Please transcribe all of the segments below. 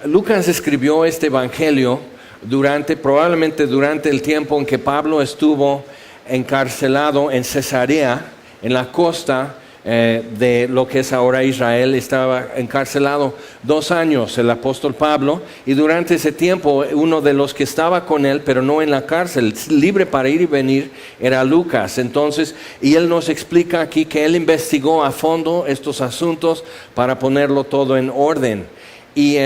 Lucas escribió este evangelio probablemente durante el tiempo en que Pablo estuvo encarcelado en Cesarea, en la costa de lo que es ahora Israel. Estaba encarcelado 2 años el apóstol Pablo, y durante ese tiempo uno de los que estaba con él, pero no en la cárcel, libre para ir y venir, era Lucas. Entonces, y él nos explica aquí que él investigó a fondo estos asuntos para ponerlo todo en orden. Y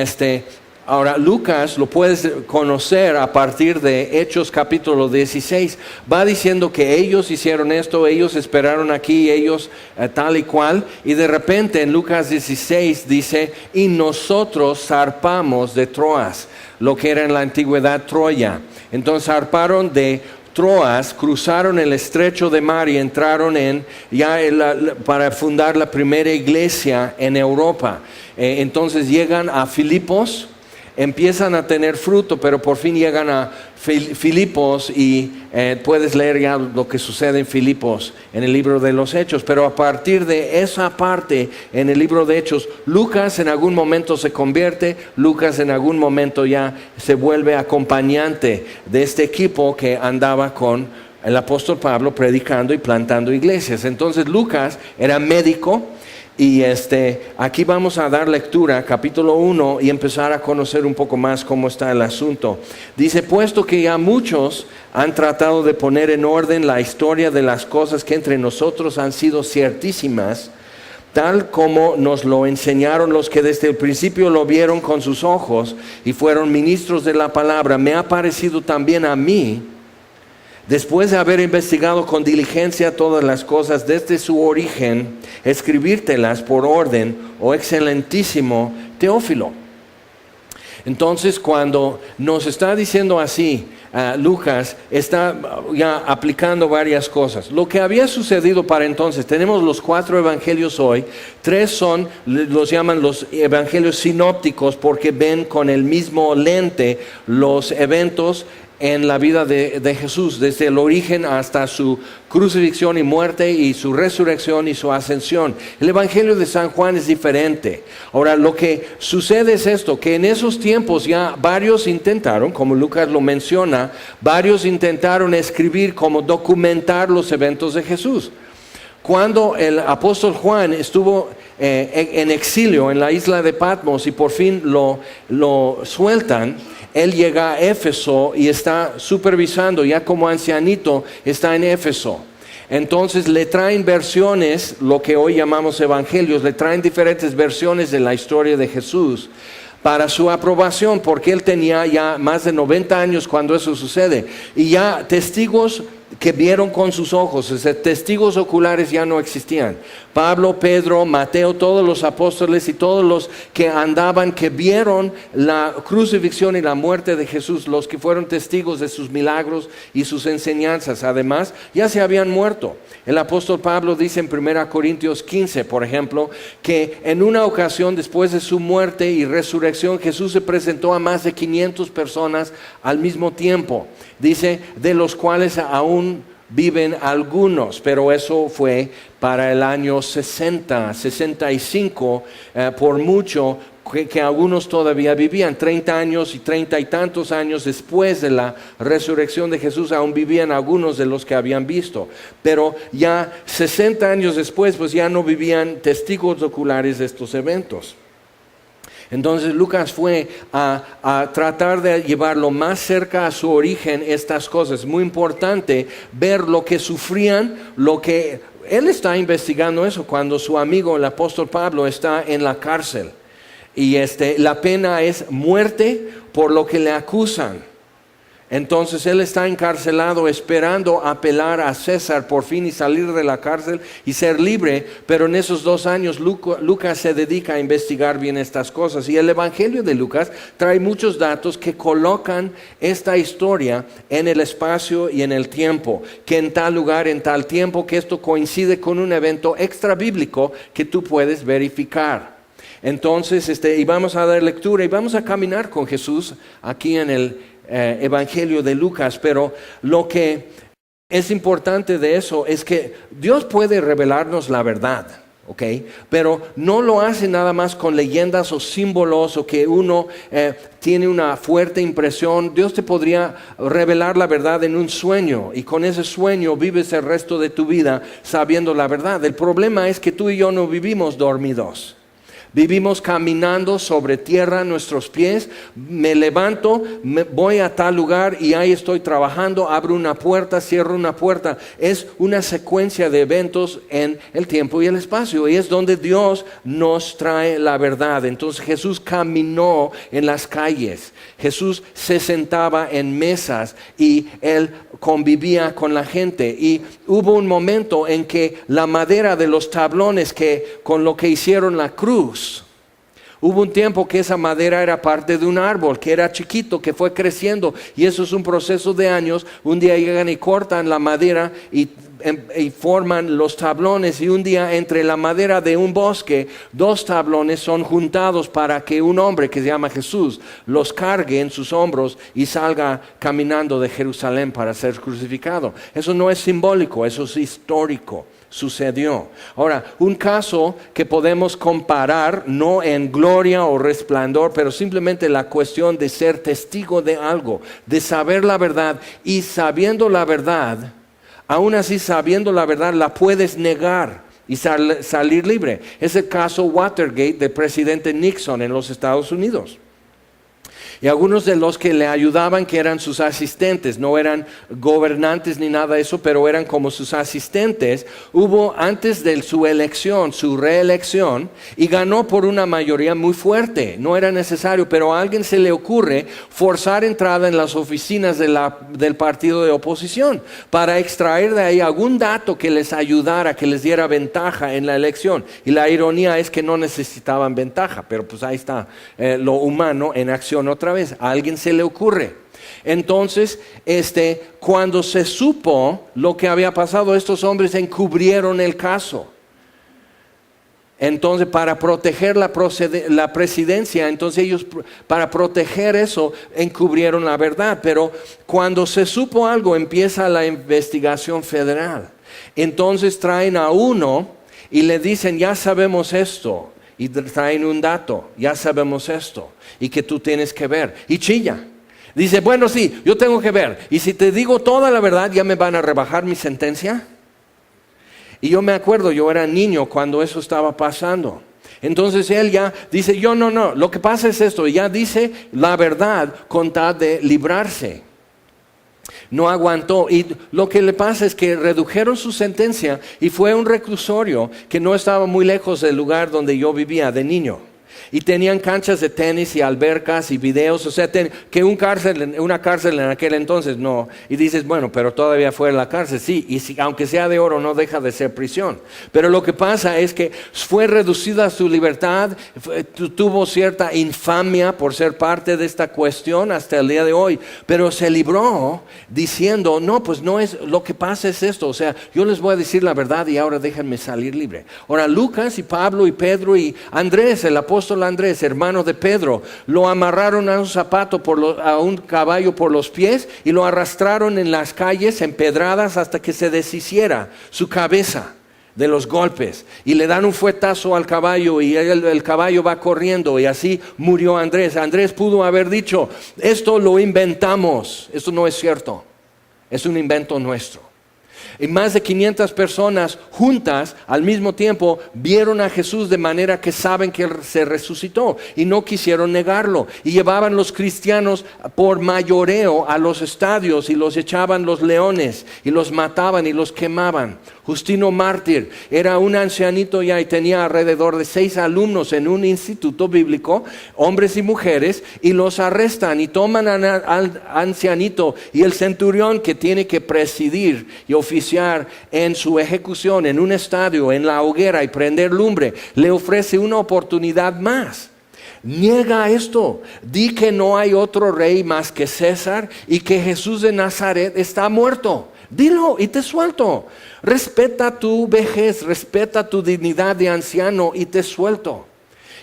ahora, Lucas lo puedes conocer a partir de Hechos capítulo 16. Va diciendo que ellos hicieron esto, ellos esperaron aquí, ellos tal y cual. Y de repente en Lucas 16 dice, y nosotros zarpamos de Troas, lo que era en la antigüedad Troya. Entonces zarparon de Troas, cruzaron el estrecho de mar y entraron para fundar la primera iglesia en Europa. Entonces llegan a Filipos, empiezan a tener fruto, pero por fin llegan a Filipos y puedes leer ya lo que sucede en Filipos en el libro de los Hechos. Pero a partir de esa parte en el libro de Hechos, Lucas en algún momento se convierte, Lucas en algún momento ya se vuelve acompañante de este equipo que andaba con el apóstol Pablo predicando y plantando iglesias. Entonces Lucas era médico. Y aquí vamos a dar lectura, capítulo 1, y empezar a conocer un poco más cómo está el asunto. Dice, puesto que ya muchos han tratado de poner en orden la historia de las cosas que entre nosotros han sido ciertísimas, tal como nos lo enseñaron los que desde el principio lo vieron con sus ojos y fueron ministros de la palabra, me ha parecido también a mí, después de haber investigado con diligencia todas las cosas desde su origen, escribírtelas por orden, oh excelentísimo Teófilo. Entonces, cuando nos está diciendo así, Lucas está ya aplicando varias cosas. Lo que había sucedido para entonces, tenemos los 4 evangelios hoy, 3 los llaman los evangelios sinópticos porque ven con el mismo lente los eventos en la vida de Jesús, desde el origen hasta su crucifixión y muerte y su resurrección y su ascensión. El evangelio de San Juan es diferente. Ahora, lo que sucede es esto, que en esos tiempos ya varios intentaron, como Lucas lo menciona, varios intentaron escribir, como documentar los eventos de Jesús. Cuando el apóstol Juan estuvo en exilio en la isla de Patmos y por fin lo sueltan, él llega a Éfeso y está supervisando, ya como ancianito está en Éfeso. Entonces le traen versiones, lo que hoy llamamos evangelios, le traen diferentes versiones de la historia de Jesús para su aprobación, porque él tenía ya más de 90 años cuando eso sucede. Y ya testigos que vieron con sus ojos, testigos oculares ya no existían. Pablo, Pedro, Mateo, todos los apóstoles y todos los que andaban, que vieron la crucifixión y la muerte de Jesús, los que fueron testigos de sus milagros y sus enseñanzas, además, ya se habían muerto. El apóstol Pablo dice en 1 Corintios 15, por ejemplo, que en una ocasión después de su muerte y resurrección, Jesús se presentó a más de 500 personas al mismo tiempo. Dice, de los cuales aún viven algunos, pero eso fue para el año 60, 65, por mucho que algunos todavía vivían. 30 años y 30 y tantos años después de la resurrección de Jesús, aún vivían algunos de los que habían visto. Pero ya 60 años después, pues ya no vivían testigos oculares de estos eventos. Entonces Lucas fue a tratar de llevarlo más cerca a su origen estas cosas. Es muy importante ver lo que sufrían, lo que él está investigando eso cuando su amigo el apóstol Pablo está en la cárcel. Y la pena es muerte por lo que le acusan. Entonces él está encarcelado esperando apelar a César por fin y salir de la cárcel y ser libre, pero en esos 2 años Lucas se dedica a investigar bien estas cosas. Y el evangelio de Lucas trae muchos datos que colocan esta historia en el espacio y en el tiempo, que en tal lugar, en tal tiempo, que esto coincide con un evento extra bíblico que tú puedes verificar. Entonces, y vamos a dar lectura y vamos a caminar con Jesús aquí en el Evangelio de Lucas, pero lo que es importante de eso es que Dios puede revelarnos la verdad. ¿ok? Pero no lo hace nada más con leyendas o símbolos o que uno tiene una fuerte impresión. Dios te podría revelar la verdad en un sueño y con ese sueño vives el resto de tu vida sabiendo la verdad. El problema es que tú y yo no vivimos dormidos. Vivimos caminando sobre tierra a nuestros pies. Me levanto, voy a tal lugar y ahí estoy trabajando. Abro una puerta, cierro una puerta. Es una secuencia de eventos en el tiempo y el espacio. Y es donde Dios nos trae la verdad. Entonces Jesús caminó en las calles. Jesús se sentaba en mesas y Él convivía con la gente. Y hubo un momento en que la madera de los tablones con lo que hicieron la cruz, hubo un tiempo que esa madera era parte de un árbol, que era chiquito, que fue creciendo. Y eso es un proceso de años. Un día llegan y cortan la madera y forman los tablones. Y un día entre la madera de un bosque, 2 tablones son juntados para que un hombre que se llama Jesús los cargue en sus hombros y salga caminando de Jerusalén para ser crucificado. Eso no es simbólico, eso es histórico. Sucedió. Ahora, un caso que podemos comparar, no en gloria o resplandor, pero simplemente la cuestión de ser testigo de algo, de saber la verdad y sabiendo la verdad, aún así sabiendo la verdad la puedes negar y salir libre. Es el caso Watergate del presidente Nixon en los Estados Unidos. Y algunos de los que le ayudaban, que eran sus asistentes, no eran gobernantes ni nada de eso, pero eran como sus asistentes, hubo antes de su elección, su reelección, y ganó por una mayoría muy fuerte. No era necesario, pero a alguien se le ocurre forzar entrada en las oficinas del partido de oposición para extraer de ahí algún dato que les ayudara, que les diera ventaja en la elección. Y la ironía es que no necesitaban ventaja, pero pues ahí está lo humano en acción otra vez. A alguien se le ocurre. Entonces, cuando se supo lo que había pasado, estos hombres encubrieron el caso. Entonces, para proteger la presidencia, entonces ellos, para proteger eso, encubrieron la verdad. Pero cuando se supo algo, empieza la investigación federal. Entonces traen a uno y le dicen, ya sabemos esto. Y traen un dato, ya sabemos esto, y que tú tienes que ver. Y chilla. Dice, bueno, sí, yo tengo que ver. Y si te digo toda la verdad, ¿ya me van a rebajar mi sentencia? Y yo me acuerdo, yo era niño cuando eso estaba pasando. Entonces él ya dice, no, lo que pasa es esto. Y ya dice la verdad con tal de librarse. No aguantó, y lo que le pasa es que redujeron su sentencia y fue un reclusorio que no estaba muy lejos del lugar donde yo vivía de niño. Y tenían canchas de tenis y albercas y videos, o sea, que una cárcel en aquel entonces no. Y dices, bueno, pero todavía fue la cárcel, sí, y aunque sea de oro no deja de ser prisión. Pero lo que pasa es que fue reducida su libertad, tuvo cierta infamia por ser parte de esta cuestión hasta el día de hoy, pero se libró diciendo, no, pues no es, lo que pasa es esto, o sea, yo les voy a decir la verdad y ahora déjenme salir libre. Ahora Lucas y Pablo y Pedro y Andrés, el apóstol Andrés, hermano de Pedro, lo amarraron a un zapato a un caballo por los pies y lo arrastraron en las calles empedradas hasta que se deshiciera su cabeza de los golpes, y le dan un fuetazo al caballo y el caballo va corriendo, y así murió Andrés. Andrés pudo haber dicho, esto lo inventamos, esto no es cierto, es un invento nuestro. Y más de 500 personas juntas al mismo tiempo vieron a Jesús de manera que saben que Él se resucitó y no quisieron negarlo. Y llevaban los cristianos por mayoreo a los estadios y los echaban los leones y los mataban y los quemaban. Justino Mártir era un ancianito ya y tenía alrededor de 6 alumnos en un instituto bíblico, hombres y mujeres, y los arrestan y toman al ancianito, y el centurión que tiene que presidir y oficiar en su ejecución en un estadio, en la hoguera y prender lumbre, le ofrece una oportunidad más. Niega esto, di que no hay otro rey más que César y que Jesús de Nazaret está muerto. Dilo y te suelto. Respeta tu vejez, respeta tu dignidad de anciano y te suelto.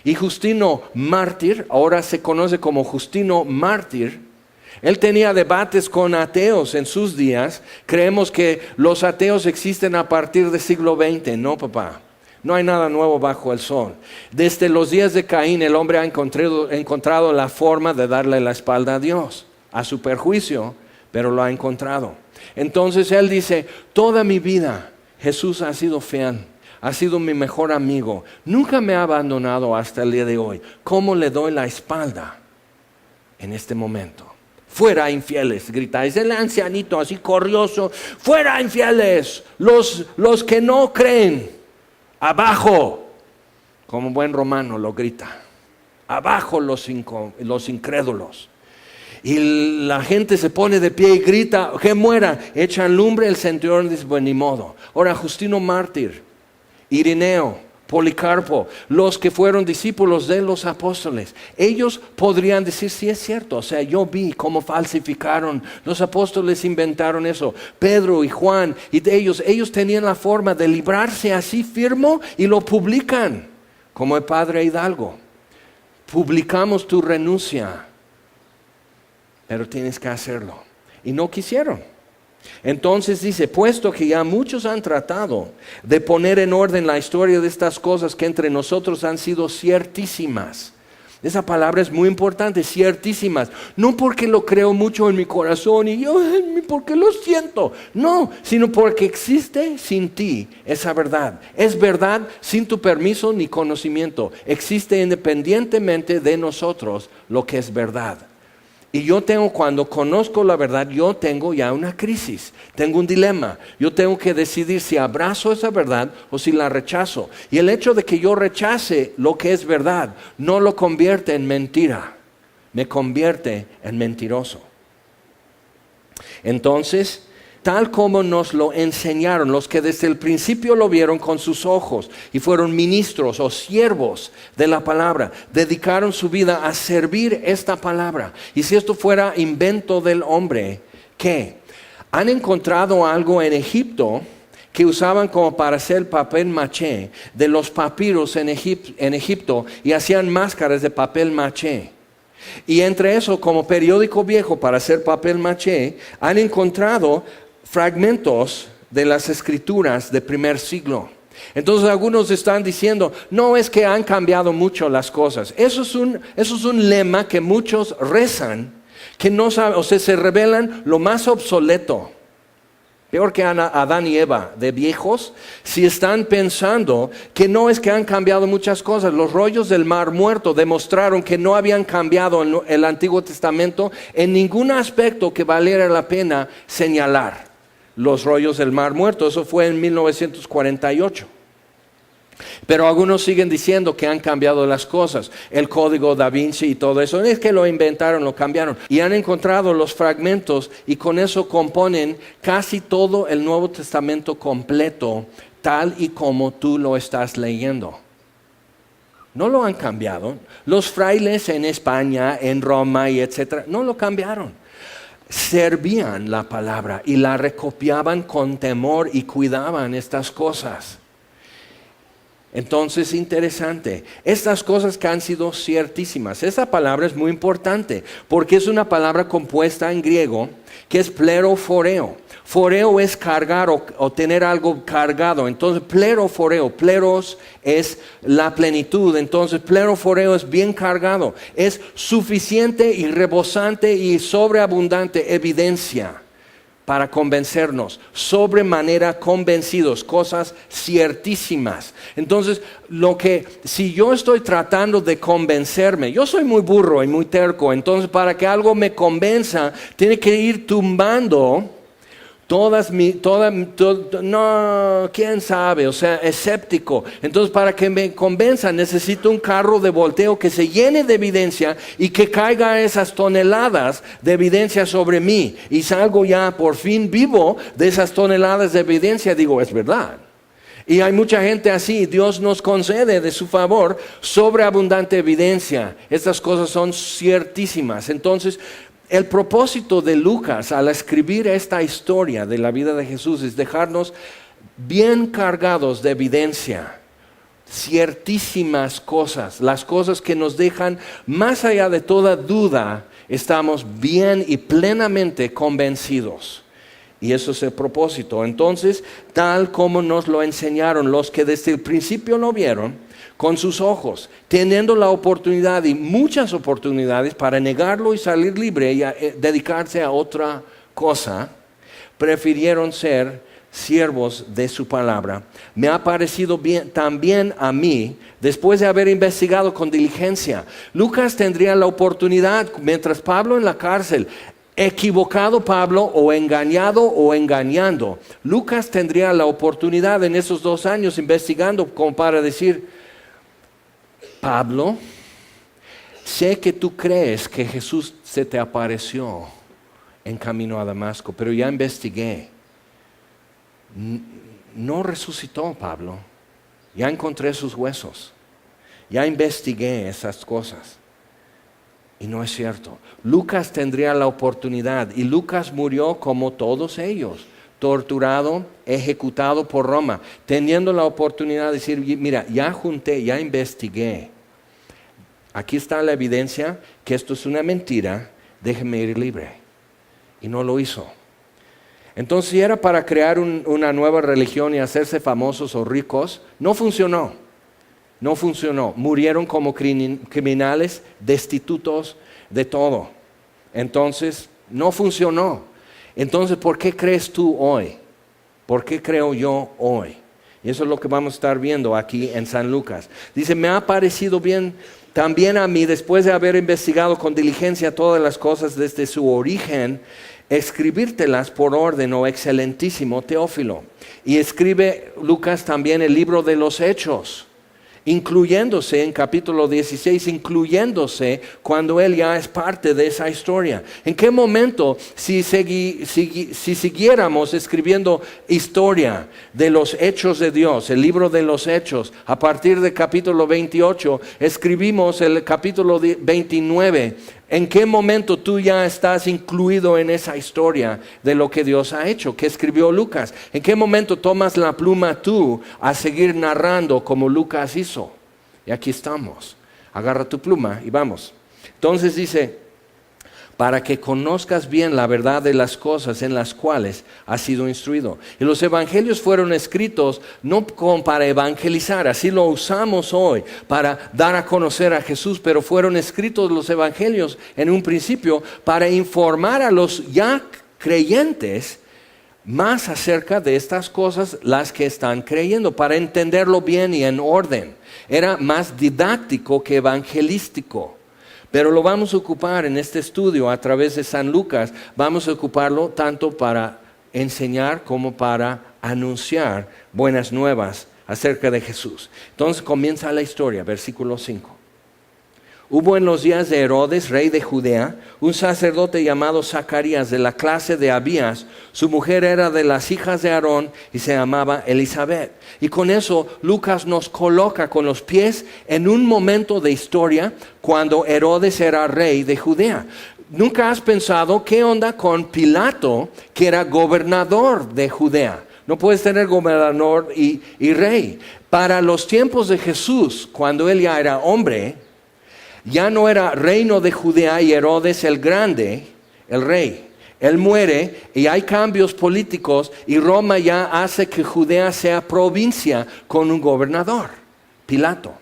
Y Justino Mártir, ahora se conoce como Justino Mártir, él tenía debates con ateos en sus días. Creemos que los ateos existen a partir del siglo XX, no, papá. No hay nada nuevo bajo el sol. Desde los días de Caín, el hombre ha encontrado la forma de darle la espalda a Dios, a su perjuicio, pero lo ha encontrado. Entonces él dice, toda mi vida Jesús ha sido fiel, ha sido mi mejor amigo, nunca me ha abandonado hasta el día de hoy. ¿Cómo le doy la espalda en este momento? Fuera infieles, grita, es el ancianito así corrioso, fuera infieles, los que no creen, abajo, como buen romano lo grita, abajo los incrédulos. Y la gente se pone de pie y grita, que muera, echan lumbre, el centurión dice, bueno, ni modo. Ahora Justino Mártir, Irineo, Policarpo, los que fueron discípulos de los apóstoles, ellos podrían decir, sí es cierto, o sea, yo vi cómo falsificaron, los apóstoles inventaron eso, Pedro y Juan, y de ellos tenían la forma de librarse así firmo y lo publican, como el padre Hidalgo, publicamos tu renuncia, pero tienes que hacerlo, y no quisieron. Entonces dice, puesto que ya muchos han tratado de poner en orden la historia de estas cosas que entre nosotros han sido ciertísimas. Esa palabra es muy importante, ciertísimas. No porque lo creo mucho en mi corazón y yo porque lo siento. No, sino porque existe sin ti esa verdad. Es verdad sin tu permiso ni conocimiento. Existe independientemente de nosotros lo que es verdad. Y cuando conozco la verdad, yo tengo ya una crisis, tengo un dilema. Yo tengo que decidir si abrazo esa verdad o si la rechazo. Y el hecho de que yo rechace lo que es verdad, no lo convierte en mentira, me convierte en mentiroso. Entonces, tal como nos lo enseñaron los que desde el principio lo vieron con sus ojos y fueron ministros o siervos de la palabra, dedicaron su vida a servir esta palabra. Y si esto fuera invento del hombre, ¿qué? Han encontrado algo en Egipto que usaban como para hacer papel maché de los papiros en Egipto y hacían máscaras de papel maché. Y entre eso, como periódico viejo para hacer papel maché, han encontrado fragmentos de las escrituras del primer siglo. Entonces algunos están diciendo, no es que han cambiado mucho las cosas. Eso es un lema que muchos rezan, que no saben, o sea, se revelan lo más obsoleto. Peor que Adán y Eva, de viejos, si están pensando que no es que han cambiado muchas cosas. Los rollos del Mar Muerto demostraron que no habían cambiado en el Antiguo Testamento en ningún aspecto que valiera la pena señalar. Los rollos del Mar Muerto, eso fue en 1948. Pero algunos siguen diciendo que han cambiado las cosas, el código Da Vinci y todo eso. No es que lo inventaron, lo cambiaron. Y han encontrado los fragmentos y con eso componen casi todo el Nuevo Testamento completo, tal y como tú lo estás leyendo. No lo han cambiado. Los frailes en España, en Roma y etcétera, no lo cambiaron. Servían la palabra y la recopiaban con temor y cuidaban estas cosas. Entonces, interesante, estas cosas que han sido ciertísimas, esa palabra es muy importante porque es una palabra compuesta en griego que es pleroforeo. Foreo es cargar o tener algo cargado. Entonces, pleroforeo, pleros es la plenitud. Entonces, pleroforeo es bien cargado. Es suficiente y rebosante y sobreabundante evidencia para convencernos, sobremanera convencidos, cosas ciertísimas. Entonces, si yo estoy tratando de convencerme, yo soy muy burro y muy terco, entonces para que algo me convenza, tiene que ir tumbando quién sabe, o sea, escéptico. Entonces, para que me convenza, necesito un carro de volteo que se llene de evidencia y que caiga esas toneladas de evidencia sobre mí. Y salgo ya por fin vivo de esas toneladas de evidencia, digo, es verdad. Y hay mucha gente así, Dios nos concede de su favor sobreabundante evidencia. Estas cosas son ciertísimas. Entonces, el propósito de Lucas al escribir esta historia de la vida de Jesús es dejarnos bien cargados de evidencia, ciertísimas cosas, las cosas que nos dejan más allá de toda duda, estamos bien y plenamente convencidos. Y eso es el propósito. Entonces, tal como nos lo enseñaron los que desde el principio lo vieron con sus ojos, teniendo la oportunidad y muchas oportunidades para negarlo y salir libre y dedicarse a otra cosa, prefirieron ser siervos de su palabra. Me ha parecido bien también a mí, después de haber investigado con diligencia. Lucas tendría la oportunidad, mientras Pablo en la cárcel, equivocado Pablo o engañado o engañando, Lucas tendría la oportunidad en esos 2 años investigando como para decir: Pablo, sé que tú crees que Jesús se te apareció en camino a Damasco, pero ya investigué. No resucitó Pablo. Ya encontré sus huesos. Ya investigué esas cosas. Y no es cierto. Lucas tendría la oportunidad, y Lucas murió como todos ellos, torturado, ejecutado por Roma, teniendo la oportunidad de decir: mira, ya junté, ya investigué. Aquí está la evidencia que esto es una mentira, déjeme ir libre. Y no lo hizo. Entonces, si era para crear una nueva religión y hacerse famosos o ricos, no funcionó. No funcionó. Murieron como criminales, destitutos de todo. Entonces, no funcionó. Entonces, ¿por qué crees tú hoy? ¿Por qué creo yo hoy? Y eso es lo que vamos a estar viendo aquí en San Lucas. Dice: me ha parecido bien también a mí, después de haber investigado con diligencia todas las cosas desde su origen, escribírtelas por orden, oh excelentísimo Teófilo. Y escribe Lucas también el libro de los Hechos, incluyéndose en capítulo 16, incluyéndose cuando él ya es parte de esa historia. ¿En qué momento, si siguiéramos escribiendo historia de los hechos de Dios, el libro de los Hechos, a partir del capítulo 28, escribimos el capítulo 29, ¿en qué momento tú ya estás incluido en esa historia de lo que Dios ha hecho, que escribió Lucas? ¿En qué momento tomas la pluma tú a seguir narrando como Lucas hizo? Y aquí estamos. Agarra tu pluma y vamos. Entonces dice: para que conozcas bien la verdad de las cosas en las cuales has sido instruido. Y los evangelios fueron escritos no como para evangelizar, así lo usamos hoy, para dar a conocer a Jesús, pero fueron escritos los evangelios en un principio para informar a los ya creyentes más acerca de estas cosas, las que están creyendo, para entenderlo bien y en orden. Era más didáctico que evangelístico. Pero lo vamos a ocupar en este estudio a través de San Lucas. Vamos a ocuparlo tanto para enseñar como para anunciar buenas nuevas acerca de Jesús. Entonces comienza la historia, versículo 5. Hubo en los días de Herodes, rey de Judea, un sacerdote llamado Zacarías, de la clase de Abías. Su mujer era de las hijas de Aarón y se llamaba Elizabeth. Y con eso Lucas nos coloca con los pies en un momento de historia cuando Herodes era rey de Judea. ¿Nunca has pensado qué onda con Pilato, que era gobernador de Judea? No puedes tener gobernador y rey. Para los tiempos de Jesús, cuando él ya era hombre, ya no era reino de Judea y Herodes el Grande, el rey. Él muere y hay cambios políticos y Roma ya hace que Judea sea provincia con un gobernador, Pilato.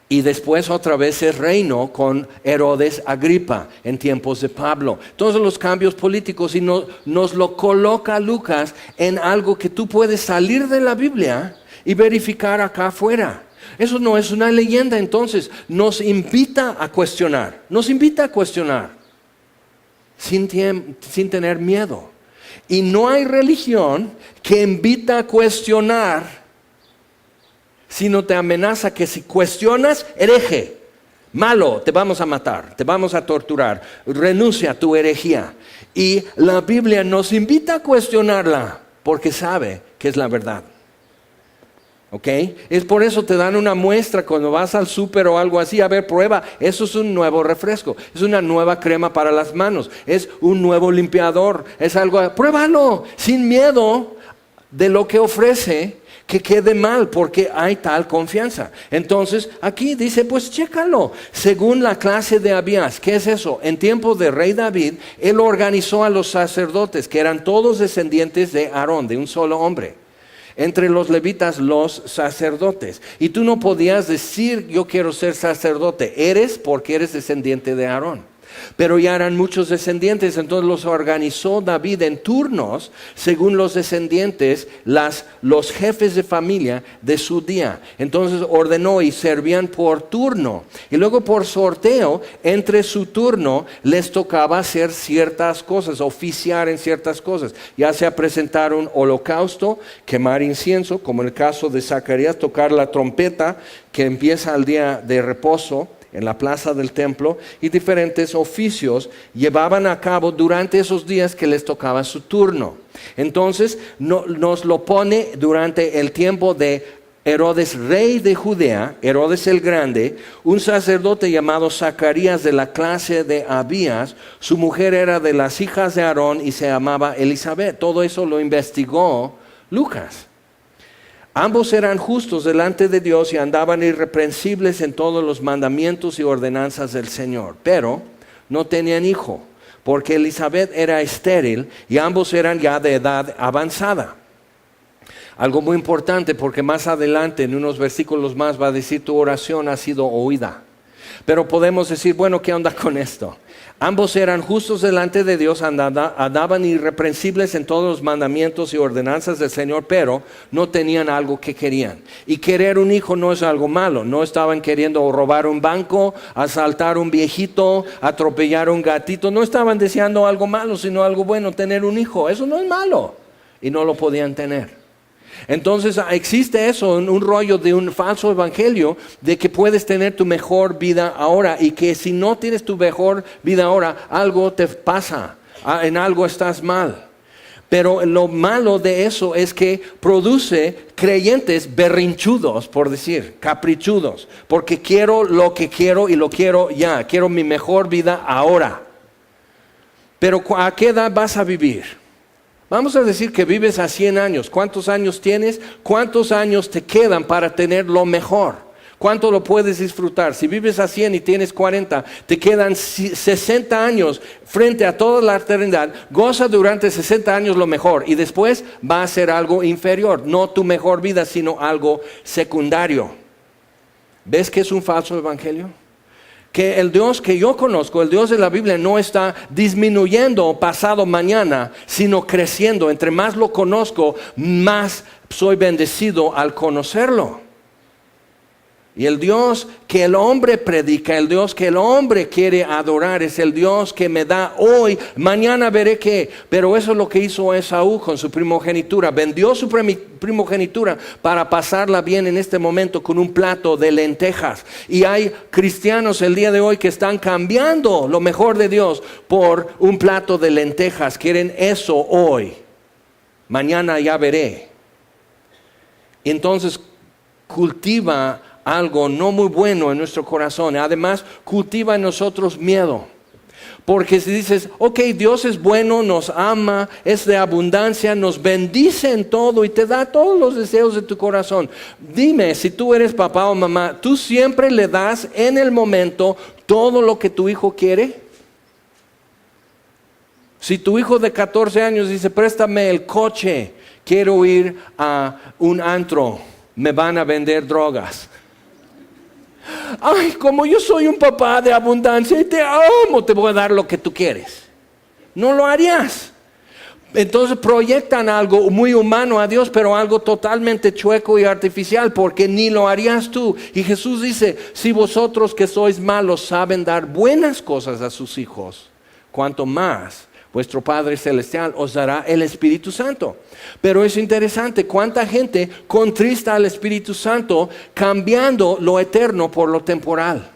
Y después otra vez es reino con Herodes Agripa en tiempos de Pablo. Entonces los cambios políticos, y nos lo coloca Lucas en algo que tú puedes salir de la Biblia y verificar acá afuera. Eso no es una leyenda, entonces nos invita a cuestionar, sin tener miedo. Y no hay religión que invita a cuestionar, sino te amenaza que si cuestionas, hereje, malo, te vamos a matar, te vamos a torturar, renuncia a tu herejía. Y la Biblia nos invita a cuestionarla porque sabe que es la verdad. ¿Ok? Es por eso te dan una muestra cuando vas al súper o algo así. A ver, prueba. Eso es un nuevo refresco. Es una nueva crema para las manos. Es un nuevo limpiador. Es algo, pruébalo sin miedo. de lo que ofrece que quede mal, porque hay tal confianza. Entonces, aquí dice, pues chécalo, según la clase de Abías. ¿Qué es eso? En tiempos de rey David, él organizó a los sacerdotes, que eran todos descendientes de Aarón, de un solo hombre. Entre los levitas, los sacerdotes. Y tú no podías decir, yo quiero ser sacerdote. Eres porque eres descendiente de Aarón. Pero ya eran muchos descendientes, entonces los organizó David en turnos según los descendientes, los jefes de familia de su día. Entonces ordenó y servían por turno. Y luego por sorteo, entre su turno les tocaba hacer ciertas cosas, oficiar en ciertas cosas. Ya sea presentar un holocausto, quemar incienso, como en el caso de Zacarías, tocar la trompeta que empieza el día de reposo en la plaza del templo, y diferentes oficios llevaban a cabo durante esos días que les tocaba su turno. Entonces nos lo pone durante el tiempo de Herodes, rey de Judea, Herodes el Grande, un sacerdote llamado Zacarías de la clase de Abías. Su mujer era de las hijas de Aarón y se llamaba Elizabeth. Todo eso lo investigó Lucas. Ambos eran justos delante de Dios y andaban irreprensibles en todos los mandamientos y ordenanzas del Señor. Pero no tenían hijo, porque Elizabeth era estéril y ambos eran ya de edad avanzada. Algo muy importante, porque más adelante en unos versículos más va a decir, tu oración ha sido oída. Pero podemos decir, bueno, ¿qué onda con esto? Ambos eran justos delante de Dios, andaban irreprensibles en todos los mandamientos y ordenanzas del Señor, pero no tenían algo que querían. Y querer un hijo no es algo malo. No estaban queriendo robar un banco, asaltar un viejito, atropellar un gatito. No estaban deseando algo malo, sino algo bueno, tener un hijo. Eso no es malo. Y no lo podían tener. Entonces existe eso, un rollo de un falso evangelio de que puedes tener tu mejor vida ahora, y que si no tienes tu mejor vida ahora, algo te pasa, en algo estás mal. Pero lo malo de eso es que produce creyentes berrinchudos, por decir, caprichudos, porque quiero lo que quiero y lo quiero ya, quiero mi mejor vida ahora. Pero ¿a qué edad vas a vivir? Vamos a decir que vives a 100 años. ¿Cuántos años tienes? ¿Cuántos años te quedan para tener lo mejor? ¿Cuánto lo puedes disfrutar? Si vives a 100 y tienes 40, te quedan 60 años frente a toda la eternidad. Goza durante 60 años lo mejor y después va a ser algo inferior. No tu mejor vida, sino algo secundario. ¿Ves que es un falso evangelio? Que el Dios que yo conozco, el Dios de la Biblia, no está disminuyendo pasado mañana, sino creciendo. Entre más lo conozco, más soy bendecido al conocerlo. Y el Dios que el hombre predica, el Dios que el hombre quiere adorar, es el Dios que me da hoy, mañana veré qué. Pero eso es lo que hizo Esaú con su primogenitura. Vendió su primogenitura para pasarla bien en este momento con un plato de lentejas. Y hay cristianos el día de hoy que están cambiando lo mejor de Dios por un plato de lentejas. Quieren eso hoy, mañana ya veré. Entonces cultiva algo no muy bueno en nuestro corazón. Además, cultiva en nosotros miedo. Porque si dices, ok, Dios es bueno, nos ama, es de abundancia, nos bendice en todo y te da todos los deseos de tu corazón. Dime, si tú eres papá o mamá, ¿tú siempre le das en el momento todo lo que tu hijo quiere? Si tu hijo de 14 años dice, préstame el coche, quiero ir a un antro, me van a vender drogas. Ay, como yo soy un papá de abundancia y te amo, te voy a dar lo que tú quieres. No lo harías. Entonces proyectan algo muy humano a Dios, pero algo totalmente chueco y artificial, porque ni lo harías tú. Y Jesús dice, si vosotros que sois malos saben dar buenas cosas a sus hijos, cuanto más vuestro Padre Celestial os dará el Espíritu Santo. Pero es interesante cuánta gente contrista al Espíritu Santo cambiando lo eterno por lo temporal.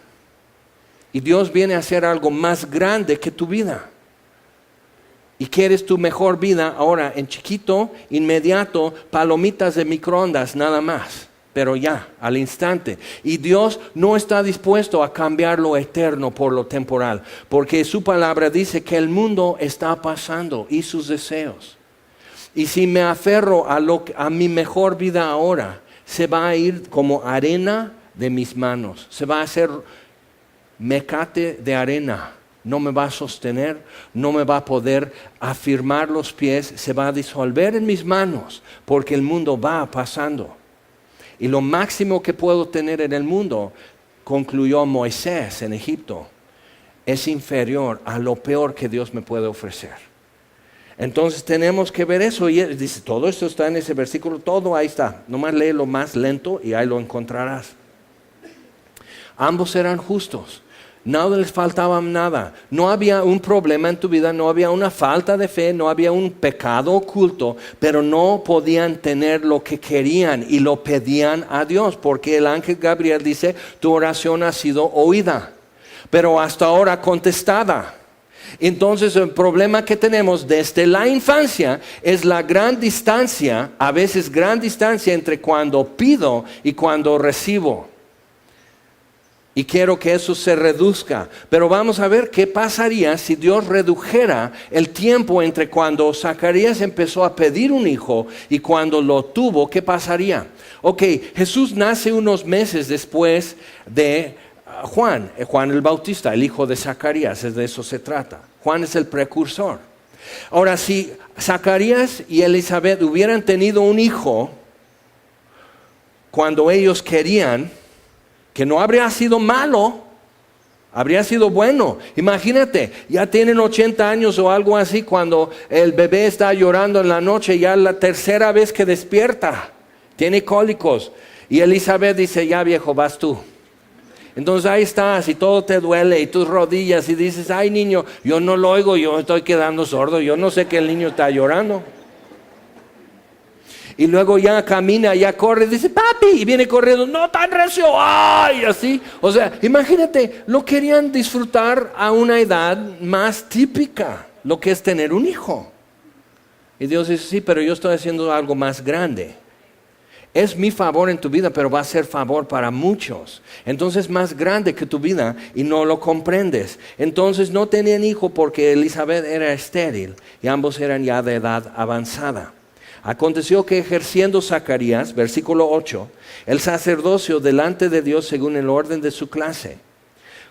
Y Dios viene a hacer algo más grande que tu vida. Y quieres tu mejor vida ahora en chiquito, inmediato, palomitas de microondas, nada más. Pero ya, al instante. Y Dios no está dispuesto a cambiar lo eterno por lo temporal. Porque su palabra dice que el mundo está pasando y sus deseos. Y si me aferro a mi mejor vida ahora, se va a ir como arena de mis manos. Se va a hacer mecate de arena. No me va a sostener, no me va a poder afirmar los pies. Se va a disolver en mis manos porque el mundo va pasando. Y lo máximo que puedo tener en el mundo, concluyó Moisés en Egipto, es inferior a lo peor que Dios me puede ofrecer. Entonces tenemos que ver eso. Y dice, todo esto está en ese versículo, todo ahí está. Nomás léelo más lento y ahí lo encontrarás. Ambos eran justos. No les faltaba nada. No había un problema en tu vida, no había una falta de fe, no había un pecado oculto, pero no podían tener lo que querían y lo pedían a Dios, porque el ángel Gabriel dice, tu oración ha sido oída, pero hasta ahora contestada. Entonces el problema que tenemos desde la infancia es la gran distancia, a veces gran distancia entre cuando pido y cuando recibo. Y quiero que eso se reduzca. Pero vamos a ver qué pasaría si Dios redujera el tiempo entre cuando Zacarías empezó a pedir un hijo y cuando lo tuvo. ¿Qué pasaría? Ok, Jesús nace unos meses después de Juan el Bautista, el hijo de Zacarías. De eso se trata. Juan es el precursor. Ahora, si Zacarías y Elizabeth hubieran tenido un hijo cuando ellos querían, que no habría sido malo, habría sido bueno. Imagínate, ya tienen 80 años o algo así, cuando el bebé está llorando en la noche, ya la tercera vez que despierta, tiene cólicos. Y Elizabeth dice, ya viejo, vas tú. Entonces ahí estás y todo te duele y tus rodillas y dices, ay niño, yo no lo oigo, yo estoy quedando sordo, yo no sé que el niño está llorando. Y luego ya camina, ya corre, dice, papi, y viene corriendo, no tan recio, ay, así. O sea, imagínate, lo querían disfrutar a una edad más típica, lo que es tener un hijo. Y Dios dice, sí, pero yo estoy haciendo algo más grande. Es mi favor en tu vida, pero va a ser favor para muchos. Entonces es más grande que tu vida y no lo comprendes. Entonces no tenían hijo porque Elizabeth era estéril y ambos eran ya de edad avanzada. Aconteció que ejerciendo Zacarías, versículo 8, el sacerdocio delante de Dios según el orden de su clase,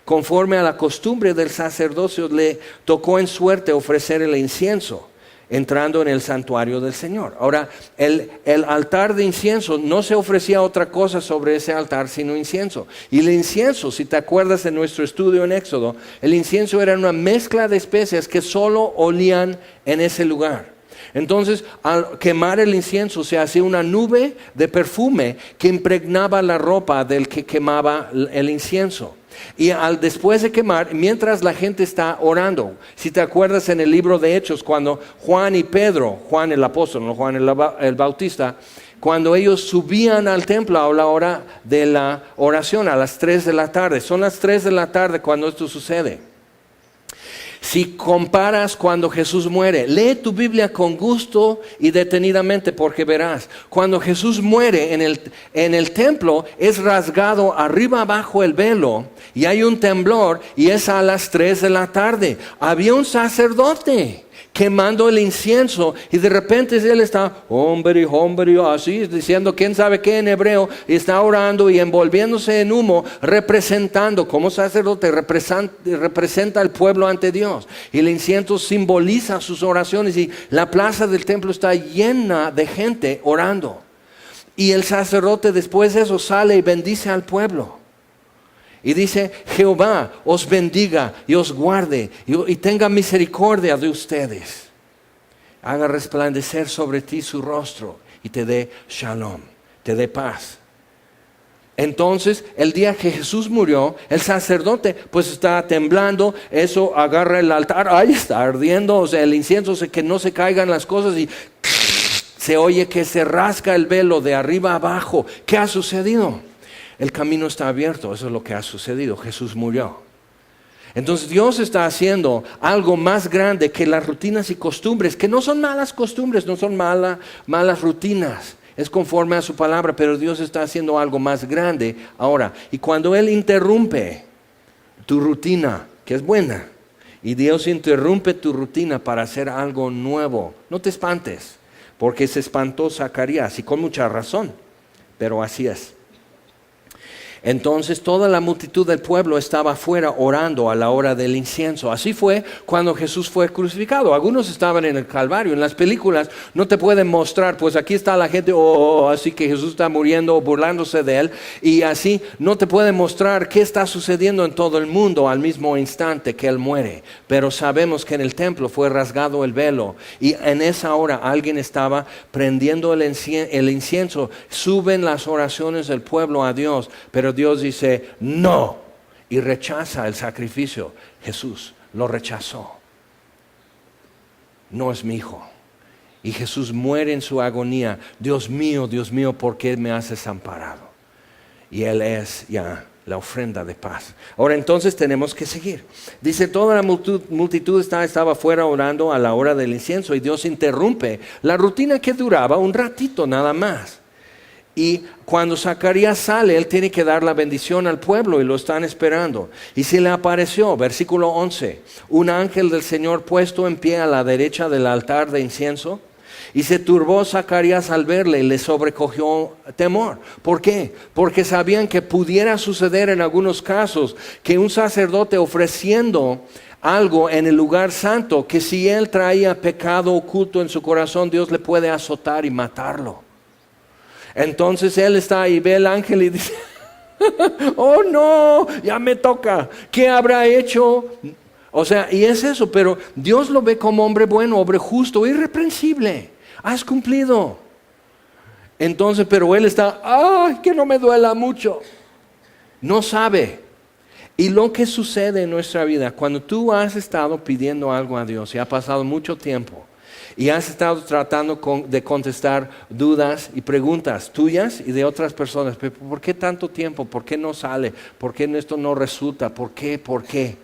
conforme a la costumbre del sacerdocio, le tocó en suerte ofrecer el incienso, entrando en el santuario del Señor. Ahora, el altar de incienso, no se ofrecía otra cosa sobre ese altar sino incienso. Y el incienso, si te acuerdas de nuestro estudio en Éxodo, el incienso era una mezcla de especias que solo olían en ese lugar. Entonces, al quemar el incienso se hacía una nube de perfume que impregnaba la ropa del que quemaba el incienso. Y después de quemar, mientras la gente está orando, si te acuerdas en el libro de Hechos, cuando Juan y Pedro, Juan el apóstol, no Juan el Bautista, cuando ellos subían al templo a la hora de la oración, a las 3 de la tarde, son las 3 de la tarde cuando esto sucede. Si comparas cuando Jesús muere, lee tu Biblia con gusto y detenidamente porque verás, cuando Jesús muere en el templo es rasgado arriba abajo el velo y hay un temblor y es a las 3 de la tarde. Había un sacerdote quemando el incienso y de repente él está hombre, así diciendo quién sabe qué en hebreo y está orando y envolviéndose en humo, representando como sacerdote, representa al pueblo ante Dios, y el incienso simboliza sus oraciones y la plaza del templo está llena de gente orando, y el sacerdote después de eso sale y bendice al pueblo. Y dice, Jehová os bendiga y os guarde y tenga misericordia de ustedes. Haga resplandecer sobre ti su rostro y te dé shalom, te dé paz. Entonces, el día que Jesús murió, el sacerdote pues está temblando, eso agarra el altar, ahí está ardiendo, o sea, el incienso, que no se caigan las cosas y se oye que se rasga el velo de arriba abajo. ¿Qué ha sucedido? El camino está abierto, eso es lo que ha sucedido, Jesús murió. Entonces Dios está haciendo algo más grande que las rutinas y costumbres, que no son malas costumbres, no son malas rutinas, es conforme a su palabra, pero Dios está haciendo algo más grande ahora. Y cuando Él interrumpe tu rutina, que es buena, y Dios interrumpe tu rutina para hacer algo nuevo, no te espantes. porque se espantó Zacarías, y con mucha razón, pero así es. Entonces toda la multitud del pueblo estaba afuera orando a la hora del incienso. Así fue cuando Jesús fue crucificado. Algunos estaban en el Calvario. En las películas no te pueden mostrar, pues aquí está la gente, así que Jesús está muriendo, burlándose de él. Y así no te pueden mostrar qué está sucediendo en todo el mundo al mismo instante que él muere. Pero sabemos que en el templo fue rasgado el velo. Y en esa hora alguien estaba prendiendo el incienso. Suben las oraciones del pueblo a Dios, pero Dios dice no y rechaza el sacrificio. Jesús lo rechazó. No es mi hijo. Y Jesús muere en su agonía. Dios mío, ¿por qué me has desamparado? Y Él es ya la ofrenda de paz. Ahora entonces tenemos que seguir. Dice, toda la multitud estaba afuera orando a la hora del incienso, y Dios interrumpe la rutina que duraba un ratito nada más. Y cuando Zacarías sale, él tiene que dar la bendición al pueblo y lo están esperando. Y se le apareció, versículo 11, un ángel del Señor puesto en pie a la derecha del altar de incienso. Y se turbó Zacarías al verle y le sobrecogió temor. ¿Por qué? Porque sabían que pudiera suceder en algunos casos que un sacerdote ofreciendo algo en el lugar santo, que si él traía pecado oculto en su corazón, Dios le puede azotar y matarlo. Entonces él está ahí, ve el ángel y dice, oh no, ya me toca, ¿qué habrá hecho? O sea, y es eso, pero Dios lo ve como hombre bueno, hombre justo, irreprensible, has cumplido. Entonces, pero él está, ay, que no me duela mucho, no sabe. Y lo que sucede en nuestra vida, cuando tú has estado pidiendo algo a Dios y ha pasado mucho tiempo, y has estado tratando de contestar dudas y preguntas tuyas y de otras personas. ¿Por qué tanto tiempo? ¿Por qué no sale? ¿Por qué esto no resulta? ¿Por qué? ¿Por qué?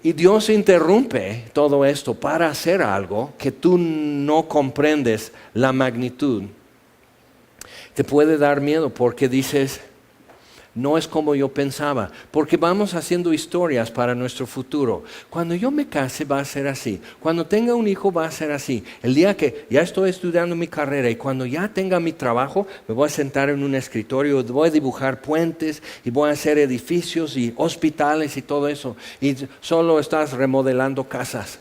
Y Dios interrumpe todo esto para hacer algo que tú no comprendes la magnitud. Te puede dar miedo porque dices, no es como yo pensaba, porque vamos haciendo historias para nuestro futuro. Cuando yo me case va a ser así, cuando tenga un hijo va a ser así. El día que ya estoy estudiando mi carrera y cuando ya tenga mi trabajo, me voy a sentar en un escritorio, voy a dibujar puentes y voy a hacer edificios y hospitales y todo eso. Y solo estás remodelando casas.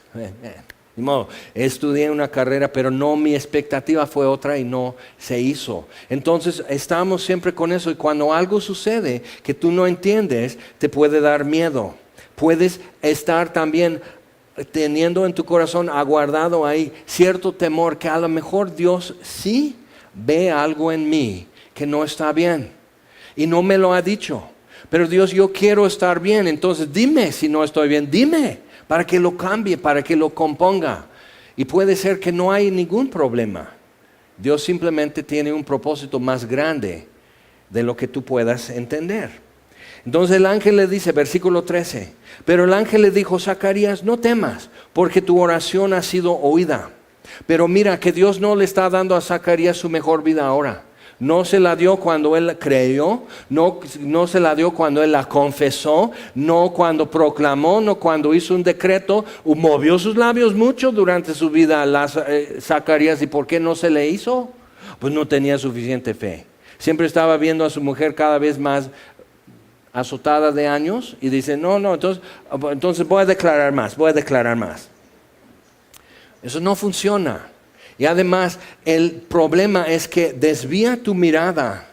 Ni modo, estudié una carrera, pero no, mi expectativa fue otra y no se hizo. Entonces estamos siempre con eso, y cuando algo sucede que tú no entiendes, te puede dar miedo. Puedes estar también teniendo en tu corazón aguardado ahí cierto temor que a lo mejor Dios sí ve algo en mí que no está bien y no me lo ha dicho. Pero Dios, yo quiero estar bien, entonces dime si no estoy bien, dime. Para que lo cambie, para que lo componga. Y puede ser que no hay ningún problema. Dios simplemente tiene un propósito más grande de lo que tú puedas entender. Entonces el ángel le dice, versículo 13, pero el ángel le dijo, Zacarías, no temas, porque tu oración ha sido oída. Pero mira que Dios no le está dando a Zacarías su mejor vida ahora. No se la dio cuando él creyó, no se la dio cuando él la confesó, no cuando proclamó, no cuando hizo un decreto. Movió sus labios mucho durante su vida Zacarías. ¿Y por qué no se le hizo? Pues no tenía suficiente fe. Siempre estaba viendo a su mujer cada vez más azotada de años y dice, no, entonces voy a declarar más. Eso no funciona. Y además el problema es que desvía tu mirada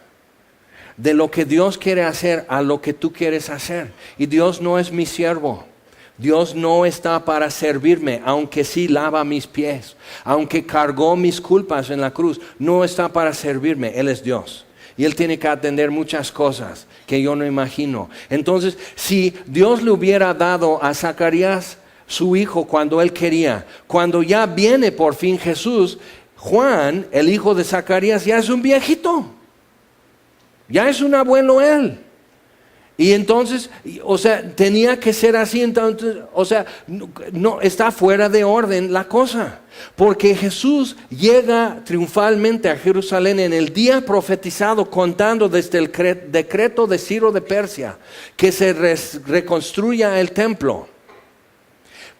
de lo que Dios quiere hacer a lo que tú quieres hacer. Y Dios no es mi siervo. Dios no está para servirme, aunque sí lava mis pies, aunque cargó mis culpas en la cruz. No está para servirme, Él es Dios. Y Él tiene que atender muchas cosas que yo no imagino. Entonces, si Dios le hubiera dado a Zacarías su hijo cuando él quería, cuando ya viene por fin Jesús, Juan, el hijo de Zacarías, ya es un viejito, ya es un abuelo él. Y entonces, o sea, tenía que ser así. Entonces, o sea, no está fuera de orden la cosa, porque Jesús llega triunfalmente a Jerusalén en el día profetizado, contando desde el decreto de Ciro de Persia que se reconstruya el templo.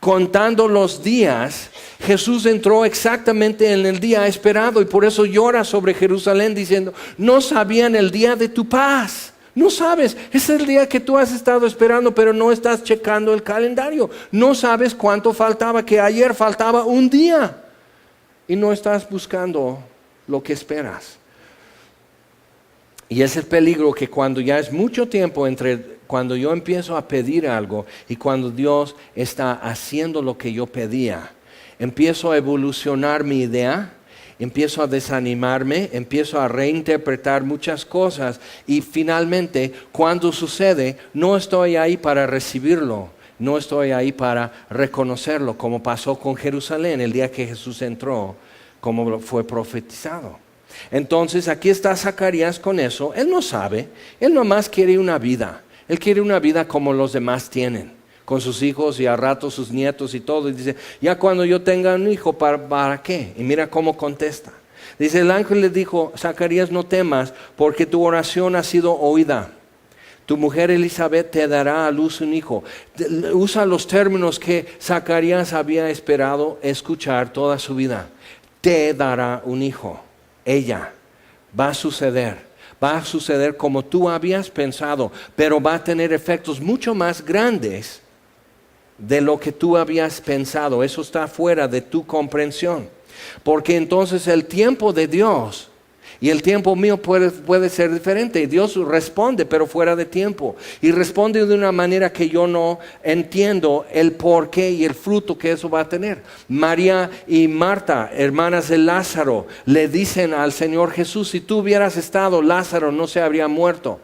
contando los días, Jesús entró exactamente en el día esperado y por eso llora sobre Jerusalén diciendo, no sabían el día de tu paz. No sabes, es el día que tú has estado esperando, pero no estás checando el calendario. No sabes cuánto faltaba, que ayer faltaba un día y no estás buscando lo que esperas. Y es el peligro que cuando ya es mucho tiempo entre cuando yo empiezo a pedir algo y cuando Dios está haciendo lo que yo pedía, empiezo a evolucionar mi idea, empiezo a desanimarme, empiezo a reinterpretar muchas cosas y finalmente cuando sucede no estoy ahí para recibirlo, no estoy ahí para reconocerlo, como pasó con Jerusalén el día que Jesús entró, como fue profetizado. Entonces aquí está Zacarías con eso. Él no sabe, él nomás quiere una vida. Él quiere una vida como los demás tienen, con sus hijos y a ratos sus nietos y todo. Y dice, ya cuando yo tenga un hijo, ¿para qué? Y mira cómo contesta. Dice, el ángel le dijo, Zacarías, no temas, porque tu oración ha sido oída. Tu mujer Elizabeth te dará a luz un hijo. Usa los términos que Zacarías había esperado escuchar toda su vida. Te dará un hijo. Ella, va a suceder como tú habías pensado, pero va a tener efectos mucho más grandes de lo que tú habías pensado. Eso está fuera de tu comprensión, porque entonces el tiempo de Dios y el tiempo mío puede ser diferente. Dios responde, pero fuera de tiempo. Y responde de una manera que yo no entiendo el porqué y el fruto que eso va a tener. María y Marta, hermanas de Lázaro, le dicen al Señor Jesús, si tú hubieras estado, Lázaro no se habría muerto.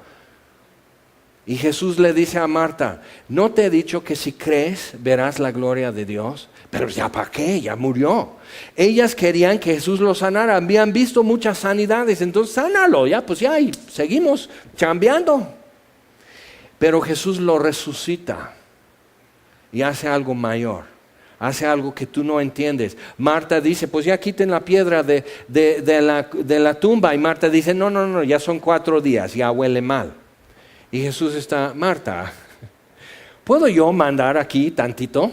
Y Jesús le dice a Marta, ¿no te he dicho que si crees verás la gloria de Dios? Pero ya para qué, ya murió. Ellas querían que Jesús lo sanara, habían visto muchas sanidades, entonces sánalo, ya pues ya, y seguimos chambeando. Pero Jesús lo resucita y hace algo mayor, hace algo que tú no entiendes. Marta dice, pues ya quiten la piedra de la tumba, y Marta dice, no, ya son 4 días, ya huele mal. Y Jesús está, Marta, ¿puedo yo mandar aquí tantito?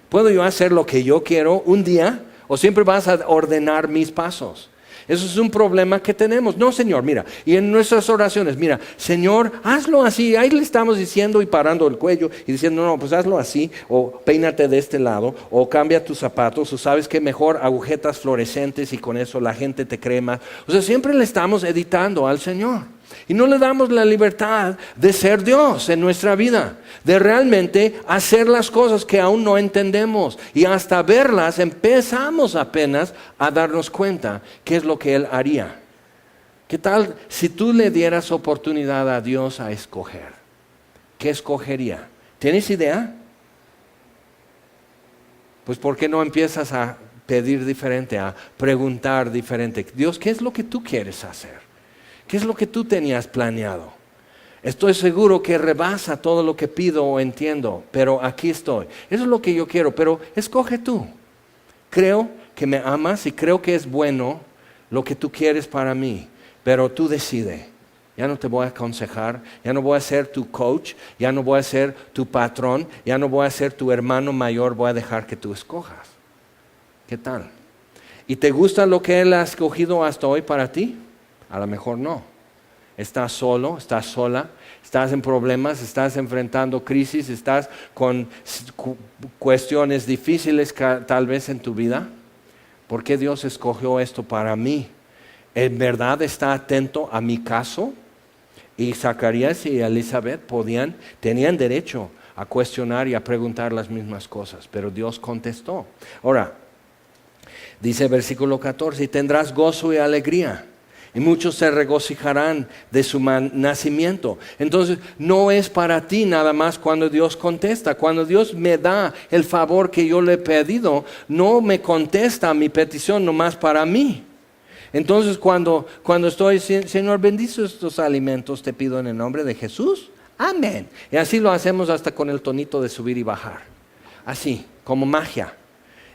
¿Puedo yo hacer lo que yo quiero un día? ¿O siempre vas a ordenar mis pasos? Eso es un problema que tenemos. No, Señor, mira, y en nuestras oraciones, mira, Señor, hazlo así. Ahí le estamos diciendo y parando el cuello y diciendo, no, pues hazlo así, o peínate de este lado, o cambia tus zapatos, o sabes que mejor agujetas fluorescentes y con eso la gente te cree más. O sea, siempre le estamos editando al Señor. Y no le damos la libertad de ser Dios en nuestra vida, de realmente hacer las cosas que aún no entendemos. Y hasta verlas empezamos apenas a darnos cuenta qué es lo que Él haría. ¿Qué tal si tú le dieras oportunidad a Dios a escoger? ¿Qué escogería? ¿Tienes idea? Pues ¿por qué no empiezas a pedir diferente, a preguntar diferente? Dios, ¿qué es lo que tú quieres hacer? ¿Qué es lo que tú tenías planeado? Estoy seguro que rebasa todo lo que pido o entiendo, pero aquí estoy. Eso es lo que yo quiero, pero escoge tú. Creo que me amas y creo que es bueno lo que tú quieres para mí, pero tú decide. Ya no te voy a aconsejar, ya no voy a ser tu coach, ya no voy a ser tu patrón, ya no voy a ser tu hermano mayor, voy a dejar que tú escojas. ¿Qué tal? ¿Y te gusta lo que Él ha escogido hasta hoy para ti? A lo mejor no. Estás solo, estás sola, estás en problemas, estás enfrentando crisis, estás con cuestiones difíciles tal vez en tu vida. ¿Por qué Dios escogió esto para mí? ¿En verdad está atento a mi caso? Y Zacarías y Elizabeth tenían derecho a cuestionar y a preguntar las mismas cosas, pero Dios contestó. Ahora, dice versículo 14, y tendrás gozo y alegría, y muchos se regocijarán de su nacimiento. Entonces, no es para ti nada más cuando Dios contesta. Cuando Dios me da el favor que yo le he pedido, no me contesta mi petición nomás para mí. Entonces, cuando estoy, Señor, bendice estos alimentos, te pido en el nombre de Jesús. Amén. Y así lo hacemos hasta con el tonito de subir y bajar. Así, como magia.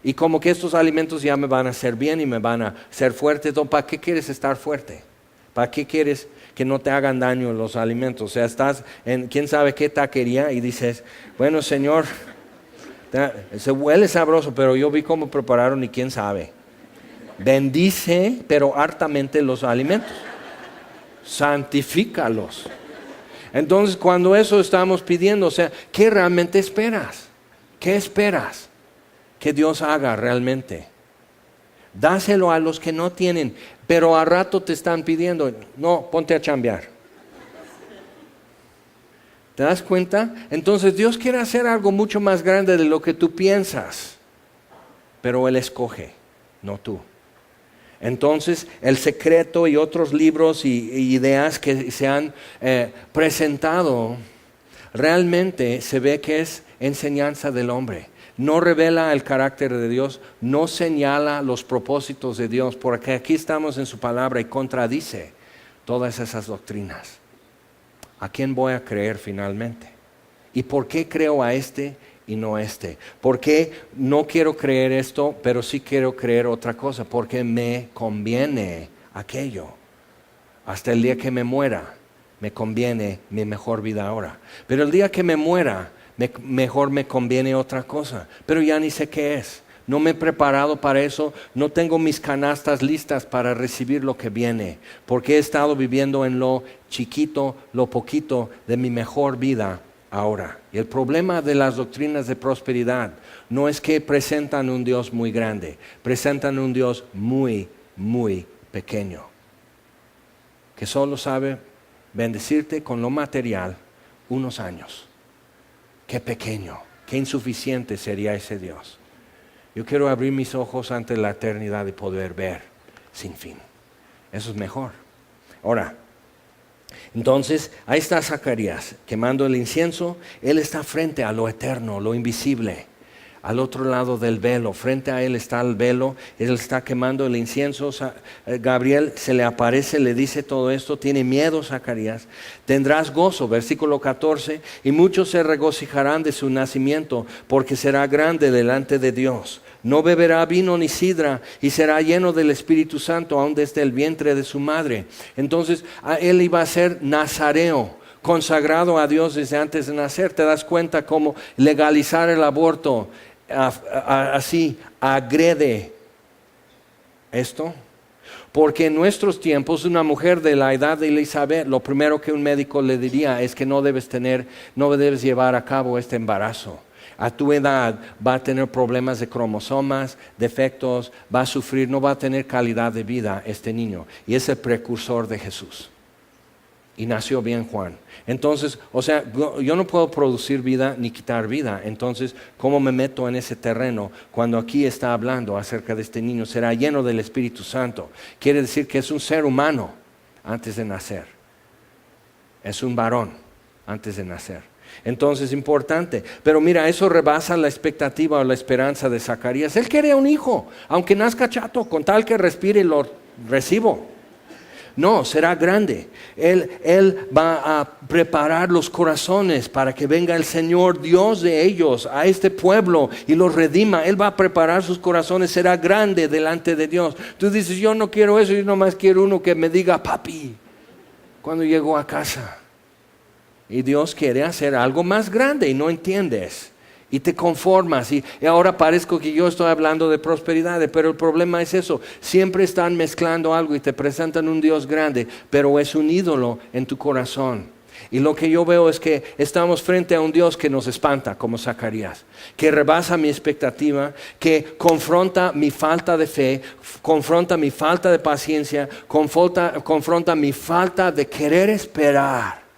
Y como que estos alimentos ya me van a hacer bien y me van a hacer fuerte. Entonces, ¿para qué quieres estar fuerte? ¿Para qué quieres que no te hagan daño los alimentos? O sea, estás en quién sabe qué taquería y dices, bueno, Señor, Se huele sabroso, pero yo vi cómo prepararon y quién sabe. Bendice, pero hartamente los alimentos. Santifícalos. Entonces, cuando eso estamos pidiendo, o sea, ¿qué realmente esperas? ¿Qué esperas que Dios haga realmente? Dáselo a los que no tienen, pero a rato te están pidiendo, no, ponte a chambear. ¿Te das cuenta? Entonces Dios quiere hacer algo mucho más grande de lo que tú piensas, pero Él escoge, no tú. Entonces, El Secreto y otros libros y ideas que se han presentado, realmente se ve que es enseñanza del hombre. No revela el carácter de Dios, no señala los propósitos de Dios, porque aquí estamos en su palabra y contradice todas esas doctrinas. ¿A quién voy a creer finalmente? ¿Y por qué creo a este y no a este? ¿Por qué no quiero creer esto, pero sí quiero creer otra cosa? Porque me conviene aquello. Hasta el día que me muera, me conviene mi mejor vida ahora. Pero el día que me muera, mejor me conviene otra cosa. Pero ya ni sé qué es. No me he preparado para eso. No tengo mis canastas listas para recibir lo que viene. Porque he estado viviendo en lo chiquito, lo poquito de mi mejor vida ahora. Y el problema de las doctrinas de prosperidad no es que presentan un Dios muy grande. Presentan un Dios muy, muy pequeño. Que solo sabe bendecirte con lo material unos años. Qué pequeño, qué insuficiente sería ese Dios. Yo quiero abrir mis ojos ante la eternidad y poder ver sin fin. Eso es mejor. Ahora, entonces, ahí está Zacarías quemando el incienso. Él está frente a lo eterno, lo invisible. Al otro lado del velo, frente a él está el velo, él está quemando el incienso. Gabriel se le aparece, le dice todo esto, tiene miedo Zacarías. Tendrás gozo, versículo 14, y muchos se regocijarán de su nacimiento, porque será grande delante de Dios. No beberá vino ni sidra, y será lleno del Espíritu Santo, aun desde el vientre de su madre. Entonces, él iba a ser nazareo, consagrado a Dios desde antes de nacer. ¿Te das cuenta cómo legalizar el aborto así agrede esto? Porque en nuestros tiempos una mujer de la edad de Elizabeth, lo primero que un médico le diría es que no debes llevar a cabo este embarazo. A tu edad va a tener problemas de cromosomas, defectos, va a sufrir, no va a tener calidad de vida este niño. Y es el precursor de Jesús. Y nació bien Juan. Entonces, o sea, yo no puedo producir vida ni quitar vida. Entonces, ¿cómo me meto en ese terreno cuando aquí está hablando acerca de este niño? Será lleno del Espíritu Santo. Quiere decir que es un ser humano antes de nacer. Es un varón antes de nacer. Entonces, importante. Pero mira, eso rebasa la expectativa o la esperanza de Zacarías. Él quería un hijo, aunque nazca chato, con tal que respire lo recibo. No, será grande. Él va a preparar los corazones para que venga el Señor Dios de ellos a este pueblo y los redima. Él va a preparar sus corazones, será grande delante de Dios. Tú dices, yo no quiero eso, yo nomás quiero uno que me diga papi cuando llego a casa. Y Dios quiere hacer algo más grande y no entiendes. Y te conformas y ahora parezco que yo estoy hablando de prosperidad, pero el problema es eso, siempre están mezclando algo y te presentan un Dios grande, pero es un ídolo en tu corazón. Y lo que yo veo es que estamos frente a un Dios que nos espanta, como Zacarías, que rebasa mi expectativa, que confronta mi falta de fe, confronta mi falta de paciencia, confronta mi falta de querer esperar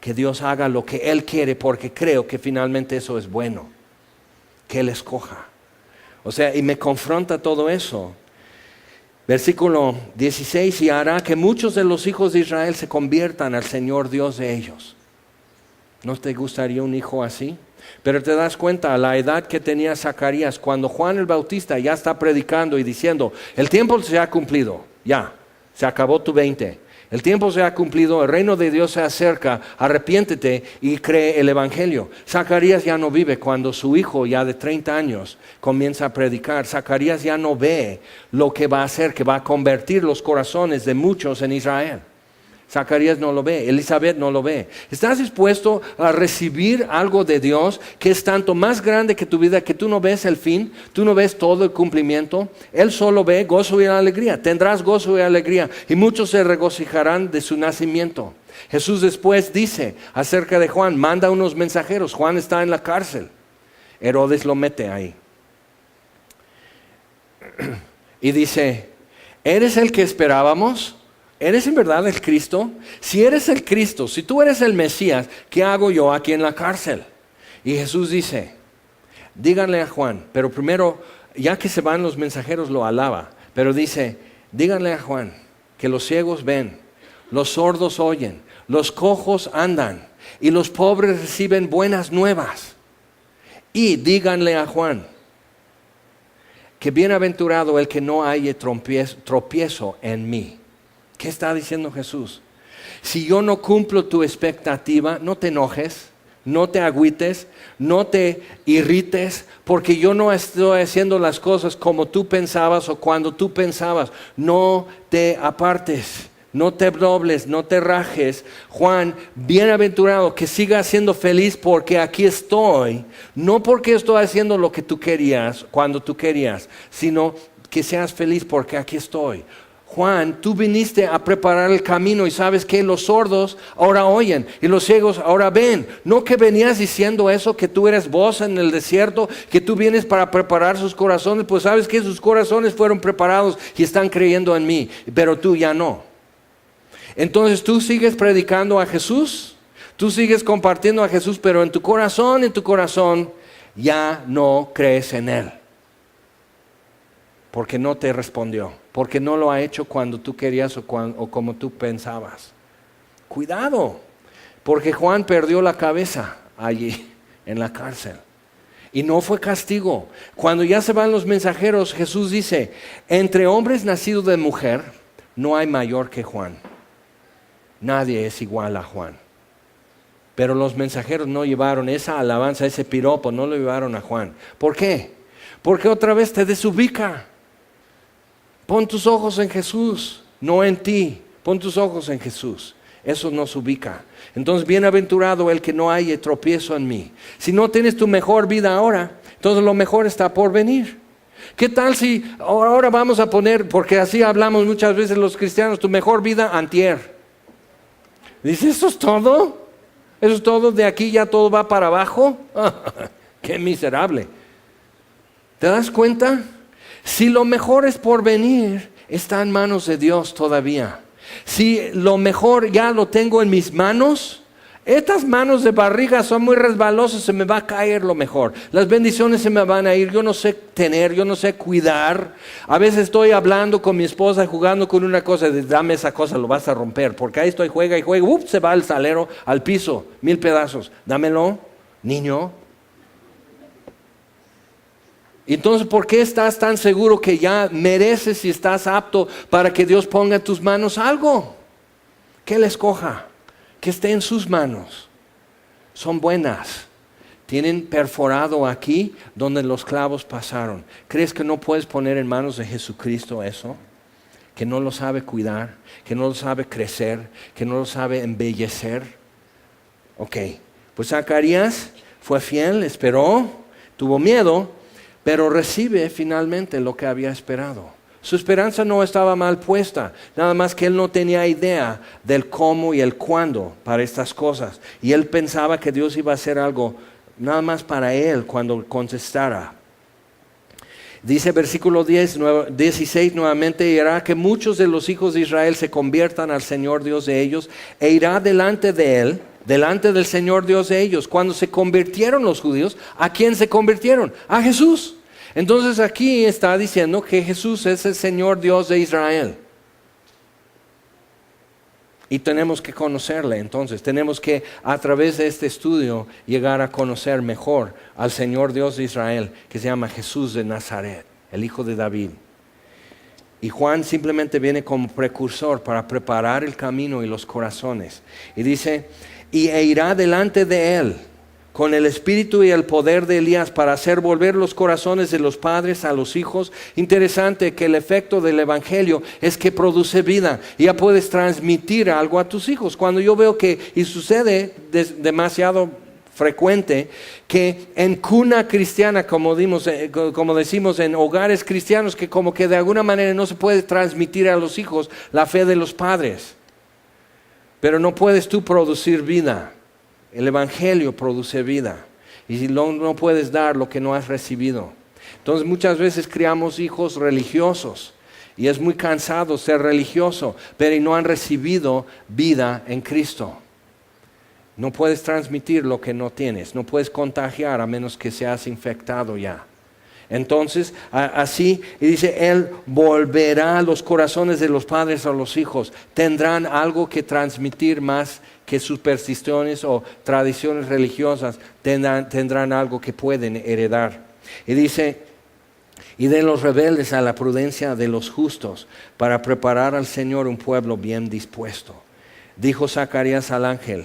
que Dios haga lo que Él quiere, porque creo que finalmente eso es bueno, que Él escoja. O sea, y me confronta todo eso. Versículo 16, y hará que muchos de los hijos de Israel se conviertan al Señor Dios de ellos. ¿No te gustaría un hijo así? Pero te das cuenta, a la edad que tenía Zacarías, cuando Juan el Bautista ya está predicando y diciendo, el tiempo se ha cumplido, ya, se acabó tu 20. El tiempo se ha cumplido, el reino de Dios se acerca, arrepiéntete y cree el Evangelio. Zacarías ya no vive cuando su hijo ya de 30 años comienza a predicar. Zacarías ya no ve lo que va a hacer, que va a convertir los corazones de muchos en Israel. Zacarías no lo ve, Elizabeth no lo ve. ¿Estás dispuesto a recibir algo de Dios que es tanto más grande que tu vida, que tú no ves el fin, tú no ves todo el cumplimiento? Él solo ve gozo y alegría. Tendrás gozo y alegría y muchos se regocijarán de su nacimiento. Jesús después dice acerca de Juan, manda unos mensajeros. Juan está en la cárcel. Herodes lo mete ahí. Y dice, ¿eres el que esperábamos? ¿Eres en verdad el Cristo? Si eres el Cristo, si tú eres el Mesías, ¿qué hago yo aquí en la cárcel? Y Jesús dice, díganle a Juan, pero primero, ya que se van los mensajeros, lo alaba, pero dice, díganle a Juan que los ciegos ven, los sordos oyen, los cojos andan y los pobres reciben buenas nuevas. Y díganle a Juan que bienaventurado el que no haya tropiezo en mí. ¿Qué está diciendo Jesús? Si yo no cumplo tu expectativa, no te enojes, no te agüites, no te irrites, porque yo no estoy haciendo las cosas como tú pensabas o cuando tú pensabas. No te apartes, no te dobles, no te rajes. Juan, bienaventurado, que sigas siendo feliz porque aquí estoy, no porque estoy haciendo lo que tú querías, cuando tú querías, sino que seas feliz porque aquí estoy. Juan, tú viniste a preparar el camino y sabes que los sordos ahora oyen y los ciegos ahora ven. No que venías diciendo eso, que tú eres voz en el desierto, que tú vienes para preparar sus corazones, pues sabes que sus corazones fueron preparados y están creyendo en mí, pero tú ya no. Entonces tú sigues predicando a Jesús, tú sigues compartiendo a Jesús, pero en tu corazón ya no crees en Él. Porque no te respondió, porque no lo ha hecho cuando tú querías o como tú pensabas. Cuidado, porque Juan perdió la cabeza allí en la cárcel. Y no fue castigo. Cuando ya se van los mensajeros, Jesús dice, entre hombres nacidos de mujer, no hay mayor que Juan. Nadie es igual a Juan. Pero los mensajeros no llevaron esa alabanza, ese piropo, no lo llevaron a Juan. ¿Por qué? Porque otra vez te desubica. Pon tus ojos en Jesús, no en ti. Pon tus ojos en Jesús. Eso nos ubica. Entonces, bienaventurado el que no haya tropiezo en mí. Si no tienes tu mejor vida ahora, entonces lo mejor está por venir. ¿Qué tal si ahora vamos a poner, porque así hablamos muchas veces los cristianos, tu mejor vida antier? Dice, ¿eso es todo? ¿Eso es todo? ¿De aquí ya todo va para abajo? ¡Qué miserable! ¿Te das cuenta? Si lo mejor es por venir, está en manos de Dios todavía. Si lo mejor ya lo tengo en mis manos, estas manos de barriga son muy resbalosas, se me va a caer lo mejor. Las bendiciones se me van a ir, yo no sé tener, yo no sé cuidar. A veces estoy hablando con mi esposa, jugando con una cosa, dame esa cosa, lo vas a romper. Porque ahí estoy, juega y juega, se va el salero al piso, 1000 pedazos. Dámelo, niño. Entonces, ¿por qué estás tan seguro que ya mereces y estás apto para que Dios ponga en tus manos algo? Que Él escoja, que esté en sus manos. Son buenas. Tienen perforado aquí donde los clavos pasaron. ¿Crees que no puedes poner en manos de Jesucristo eso? Que no lo sabe cuidar, que no lo sabe crecer, que no lo sabe embellecer. Ok, pues Zacarías fue fiel, esperó, tuvo miedo, pero recibe finalmente lo que había esperado. Su esperanza no estaba mal puesta, nada más que él no tenía idea del cómo y el cuándo para estas cosas. Y él pensaba que Dios iba a hacer algo nada más para él cuando contestara. Dice versículo 16 nuevamente, y hará que muchos de los hijos de Israel se conviertan al Señor Dios de ellos, e irá delante de él, delante del Señor Dios de ellos. Cuando se convirtieron los judíos, ¿a quién se convirtieron? A Jesús. Entonces aquí está diciendo que Jesús es el Señor Dios de Israel. Y tenemos que conocerle, entonces tenemos que a través de este estudio llegar a conocer mejor al Señor Dios de Israel, que se llama Jesús de Nazaret, el hijo de David. Y Juan simplemente viene como precursor para preparar el camino y los corazones. Y dice, e irá delante de él con el espíritu y el poder de Elías para hacer volver los corazones de los padres a los hijos. Interesante que el efecto del evangelio es que produce vida. Ya puedes transmitir algo a tus hijos. Cuando yo veo que, y sucede demasiado frecuente, que en cuna cristiana, como decimos, en hogares cristianos, que como que de alguna manera no se puede transmitir a los hijos la fe de los padres. Pero no puedes tú producir vida. El evangelio produce vida. Y si no puedes dar lo que no has recibido. Entonces muchas veces criamos hijos religiosos. Y es muy cansado ser religioso, pero no han recibido vida en Cristo. No puedes transmitir lo que no tienes. No puedes contagiar a menos que seas infectado ya. Entonces, así, y dice, Él volverá los corazones de los padres a los hijos. Tendrán algo que transmitir más que supersticiones o tradiciones religiosas. Tendrán algo que pueden heredar. Y dice, y de los rebeldes a la prudencia de los justos, para preparar al Señor un pueblo bien dispuesto. Dijo Zacarías al ángel,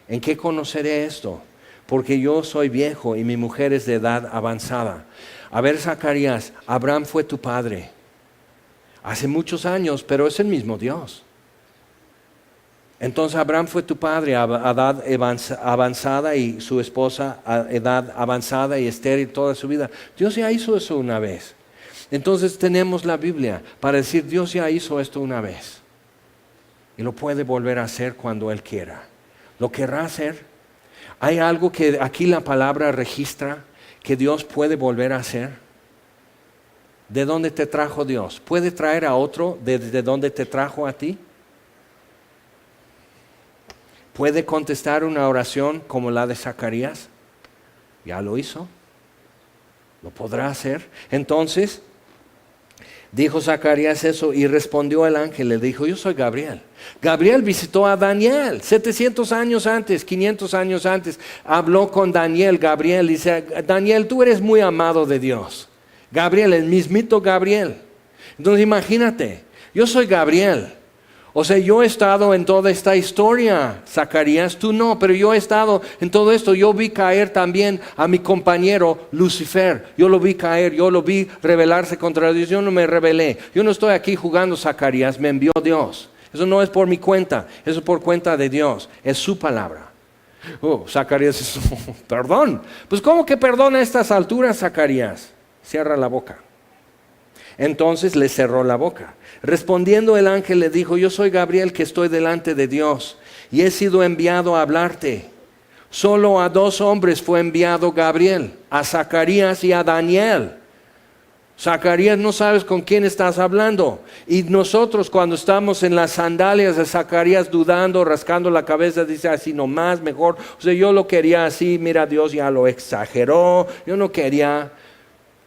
¿en qué conoceré esto? Porque yo soy viejo y mi mujer es de edad avanzada. A ver, Zacarías, Abraham fue tu padre hace muchos años, pero es el mismo Dios. Entonces Abraham fue tu padre a edad avanzada y su esposa a edad avanzada y estéril toda su vida. Dios ya hizo eso una vez. Entonces tenemos la Biblia para decir, Dios ya hizo esto una vez. Y lo puede volver a hacer cuando Él quiera. ¿Lo querrá hacer? ¿Hay algo que aquí la palabra registra que Dios puede volver a hacer? ¿De dónde te trajo Dios? ¿Puede traer a otro desde donde te trajo a ti? ¿Puede contestar una oración como la de Zacarías? Ya lo hizo. ¿Lo podrá hacer? Entonces, dijo Zacarías eso y respondió el ángel, le dijo, yo soy Gabriel. Gabriel visitó a Daniel 700 años antes, 500 años antes. Habló con Daniel, Gabriel, y dice, Daniel, tú eres muy amado de Dios. Gabriel, el mismito Gabriel. Entonces imagínate, yo soy Gabriel. O sea, yo he estado en toda esta historia, Zacarías, tú no, pero yo he estado en todo esto. Yo vi caer también a mi compañero Lucifer. Yo lo vi caer, yo lo vi rebelarse contra Dios. Yo no me rebelé. Yo no estoy aquí jugando, Zacarías, me envió Dios. Eso no es por mi cuenta, eso es por cuenta de Dios. Es su palabra. Zacarías dice, perdón. Pues ¿cómo que perdona a estas alturas, Zacarías? Cierra la boca. Entonces le cerró la boca. Respondiendo el ángel le dijo, yo soy Gabriel que estoy delante de Dios y he sido enviado a hablarte. Solo a 2 hombres fue enviado Gabriel, a Zacarías y a Daniel. Zacarías, no sabes con quién estás hablando. Y nosotros cuando estamos en las sandalias de Zacarías dudando, rascando la cabeza, dice así nomás, mejor. O sea, yo lo quería así, mira, Dios ya lo exageró, yo no quería.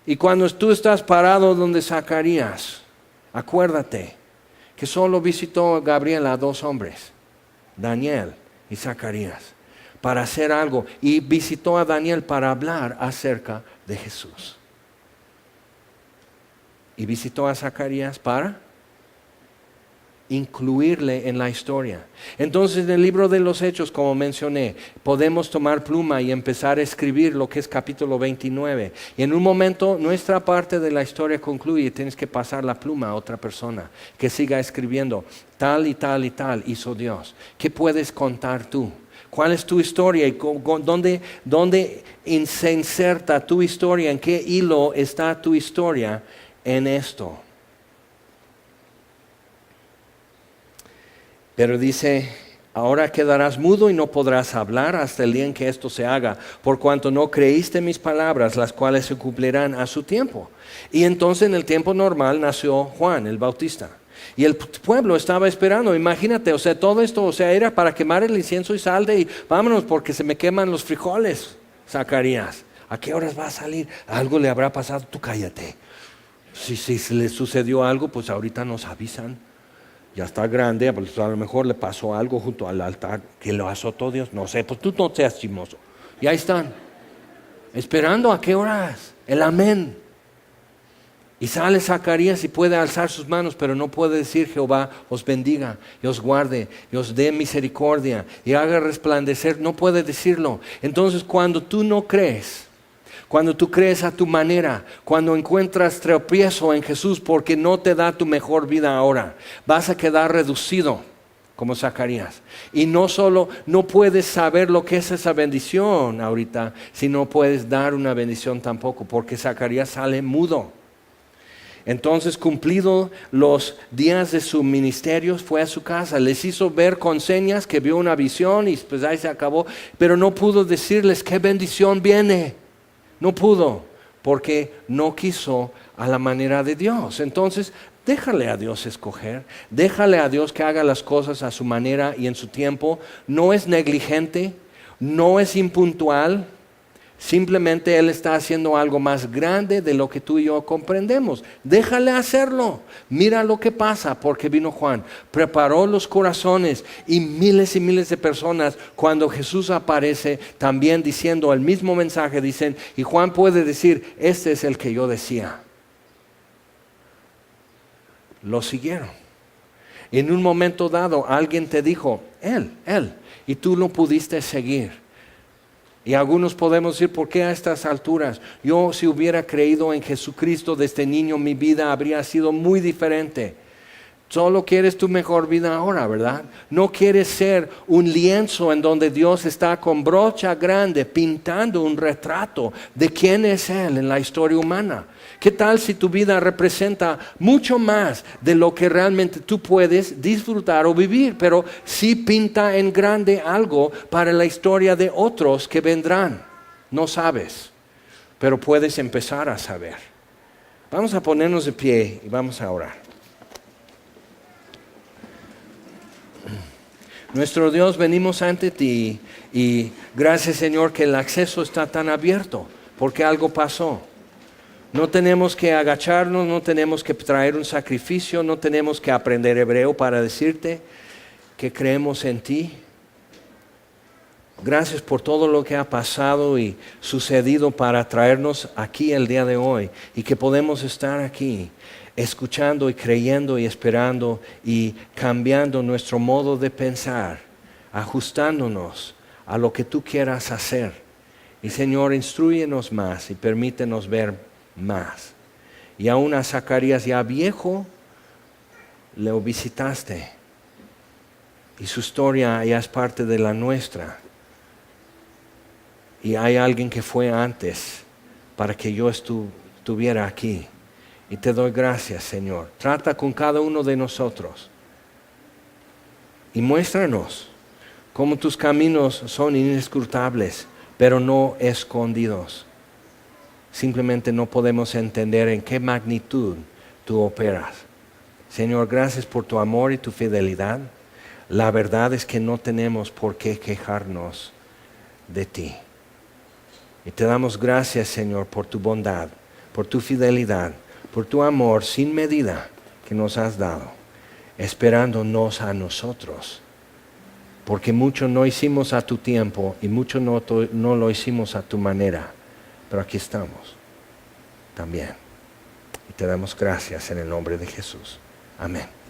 Y cuando tú estás parado donde Zacarías, acuérdate que solo visitó Gabriel a 2 hombres, Daniel y Zacarías, para hacer algo. Y visitó a Daniel para hablar acerca de Jesús. Y visitó a Zacarías para incluirle en la historia. Entonces en el libro de los Hechos, como mencioné, podemos tomar pluma y empezar a escribir lo que es capítulo 29. Y en un momento nuestra parte de la historia concluye y tienes que pasar la pluma a otra persona que siga escribiendo. Tal y tal y tal hizo Dios. ¿Qué puedes contar tú? ¿Cuál es tu historia? ¿Y dónde se inserta tu historia? ¿En qué hilo está tu historia en esto? Pero dice, ahora quedarás mudo y no podrás hablar hasta el día en que esto se haga, por cuanto no creíste mis palabras, las cuales se cumplirán a su tiempo. Y entonces en el tiempo normal nació Juan el Bautista. Y el pueblo estaba esperando, imagínate, o sea, todo esto, o sea, era para quemar el incienso y sal y vámonos porque se me queman los frijoles, Zacarías. ¿A qué horas va a salir? Algo le habrá pasado, tú cállate. Si le sucedió algo, pues ahorita nos avisan. Ya está grande, pues a lo mejor le pasó algo junto al altar, que lo azotó Dios, no sé, pues tú no seas chismoso. Y ahí están, esperando a qué horas, el amén. Y sale Zacarías y puede alzar sus manos, pero no puede decir: Jehová os bendiga, y os guarde, y os dé misericordia, y haga resplandecer. No puede decirlo. Entonces, cuando tú no crees, cuando tú crees a tu manera, cuando encuentras tropiezo en Jesús porque no te da tu mejor vida ahora, vas a quedar reducido como Zacarías. Y no solo no puedes saber lo que es esa bendición ahorita, sino puedes dar una bendición tampoco, porque Zacarías sale mudo. Entonces, cumplido los días de su ministerio, fue a su casa, les hizo ver con señas que vio una visión y pues ahí se acabó, pero no pudo decirles qué bendición viene. No pudo, porque no quiso a la manera de Dios. Entonces, déjale a Dios escoger, déjale a Dios que haga las cosas a su manera y en su tiempo. No es negligente, no es impuntual. Simplemente Él está haciendo algo más grande de lo que tú y yo comprendemos. Déjale hacerlo. Mira lo que pasa, porque vino Juan, preparó los corazones, y miles de personas, cuando Jesús aparece también diciendo el mismo mensaje, dicen, y Juan puede decir: este es el que yo decía. Lo siguieron. En un momento dado alguien te dijo: Él, y tú lo pudiste seguir. Y algunos podemos decir: ¿por qué a estas alturas? Yo, si hubiera creído en Jesucristo desde niño, mi vida habría sido muy diferente. Solo quieres tu mejor vida ahora, ¿verdad? No quieres ser un lienzo en donde Dios está con brocha grande pintando un retrato de quién es Él en la historia humana. ¿Qué tal si tu vida representa mucho más de lo que realmente tú puedes disfrutar o vivir? Pero sí pinta en grande algo para la historia de otros que vendrán. No sabes, pero puedes empezar a saber. Vamos a ponernos de pie y vamos a orar. Nuestro Dios, venimos ante ti y gracias, Señor, que el acceso está tan abierto porque algo pasó. No tenemos que agacharnos, no tenemos que traer un sacrificio, no tenemos que aprender hebreo para decirte que creemos en ti. Gracias por todo lo que ha pasado y sucedido para traernos aquí el día de hoy y que podemos estar aquí escuchando y creyendo y esperando y cambiando nuestro modo de pensar, ajustándonos a lo que tú quieras hacer. Y Señor, instrúyenos más y permítenos ver más. Y aún a Zacarías ya viejo, le visitaste y su historia ya es parte de la nuestra. Y hay alguien que fue antes para que yo estuviera aquí. Y te doy gracias, Señor. Trata con cada uno de nosotros. Y muéstranos cómo tus caminos son inescrutables, pero no escondidos. Simplemente no podemos entender en qué magnitud tú operas. Señor, gracias por tu amor y tu fidelidad. La verdad es que no tenemos por qué quejarnos de ti. Y te damos gracias, Señor, por tu bondad, por tu fidelidad, por tu amor sin medida que nos has dado, esperándonos a nosotros. Porque mucho no hicimos a tu tiempo y mucho no lo hicimos a tu manera. Pero aquí estamos también. Y te damos gracias en el nombre de Jesús. Amén.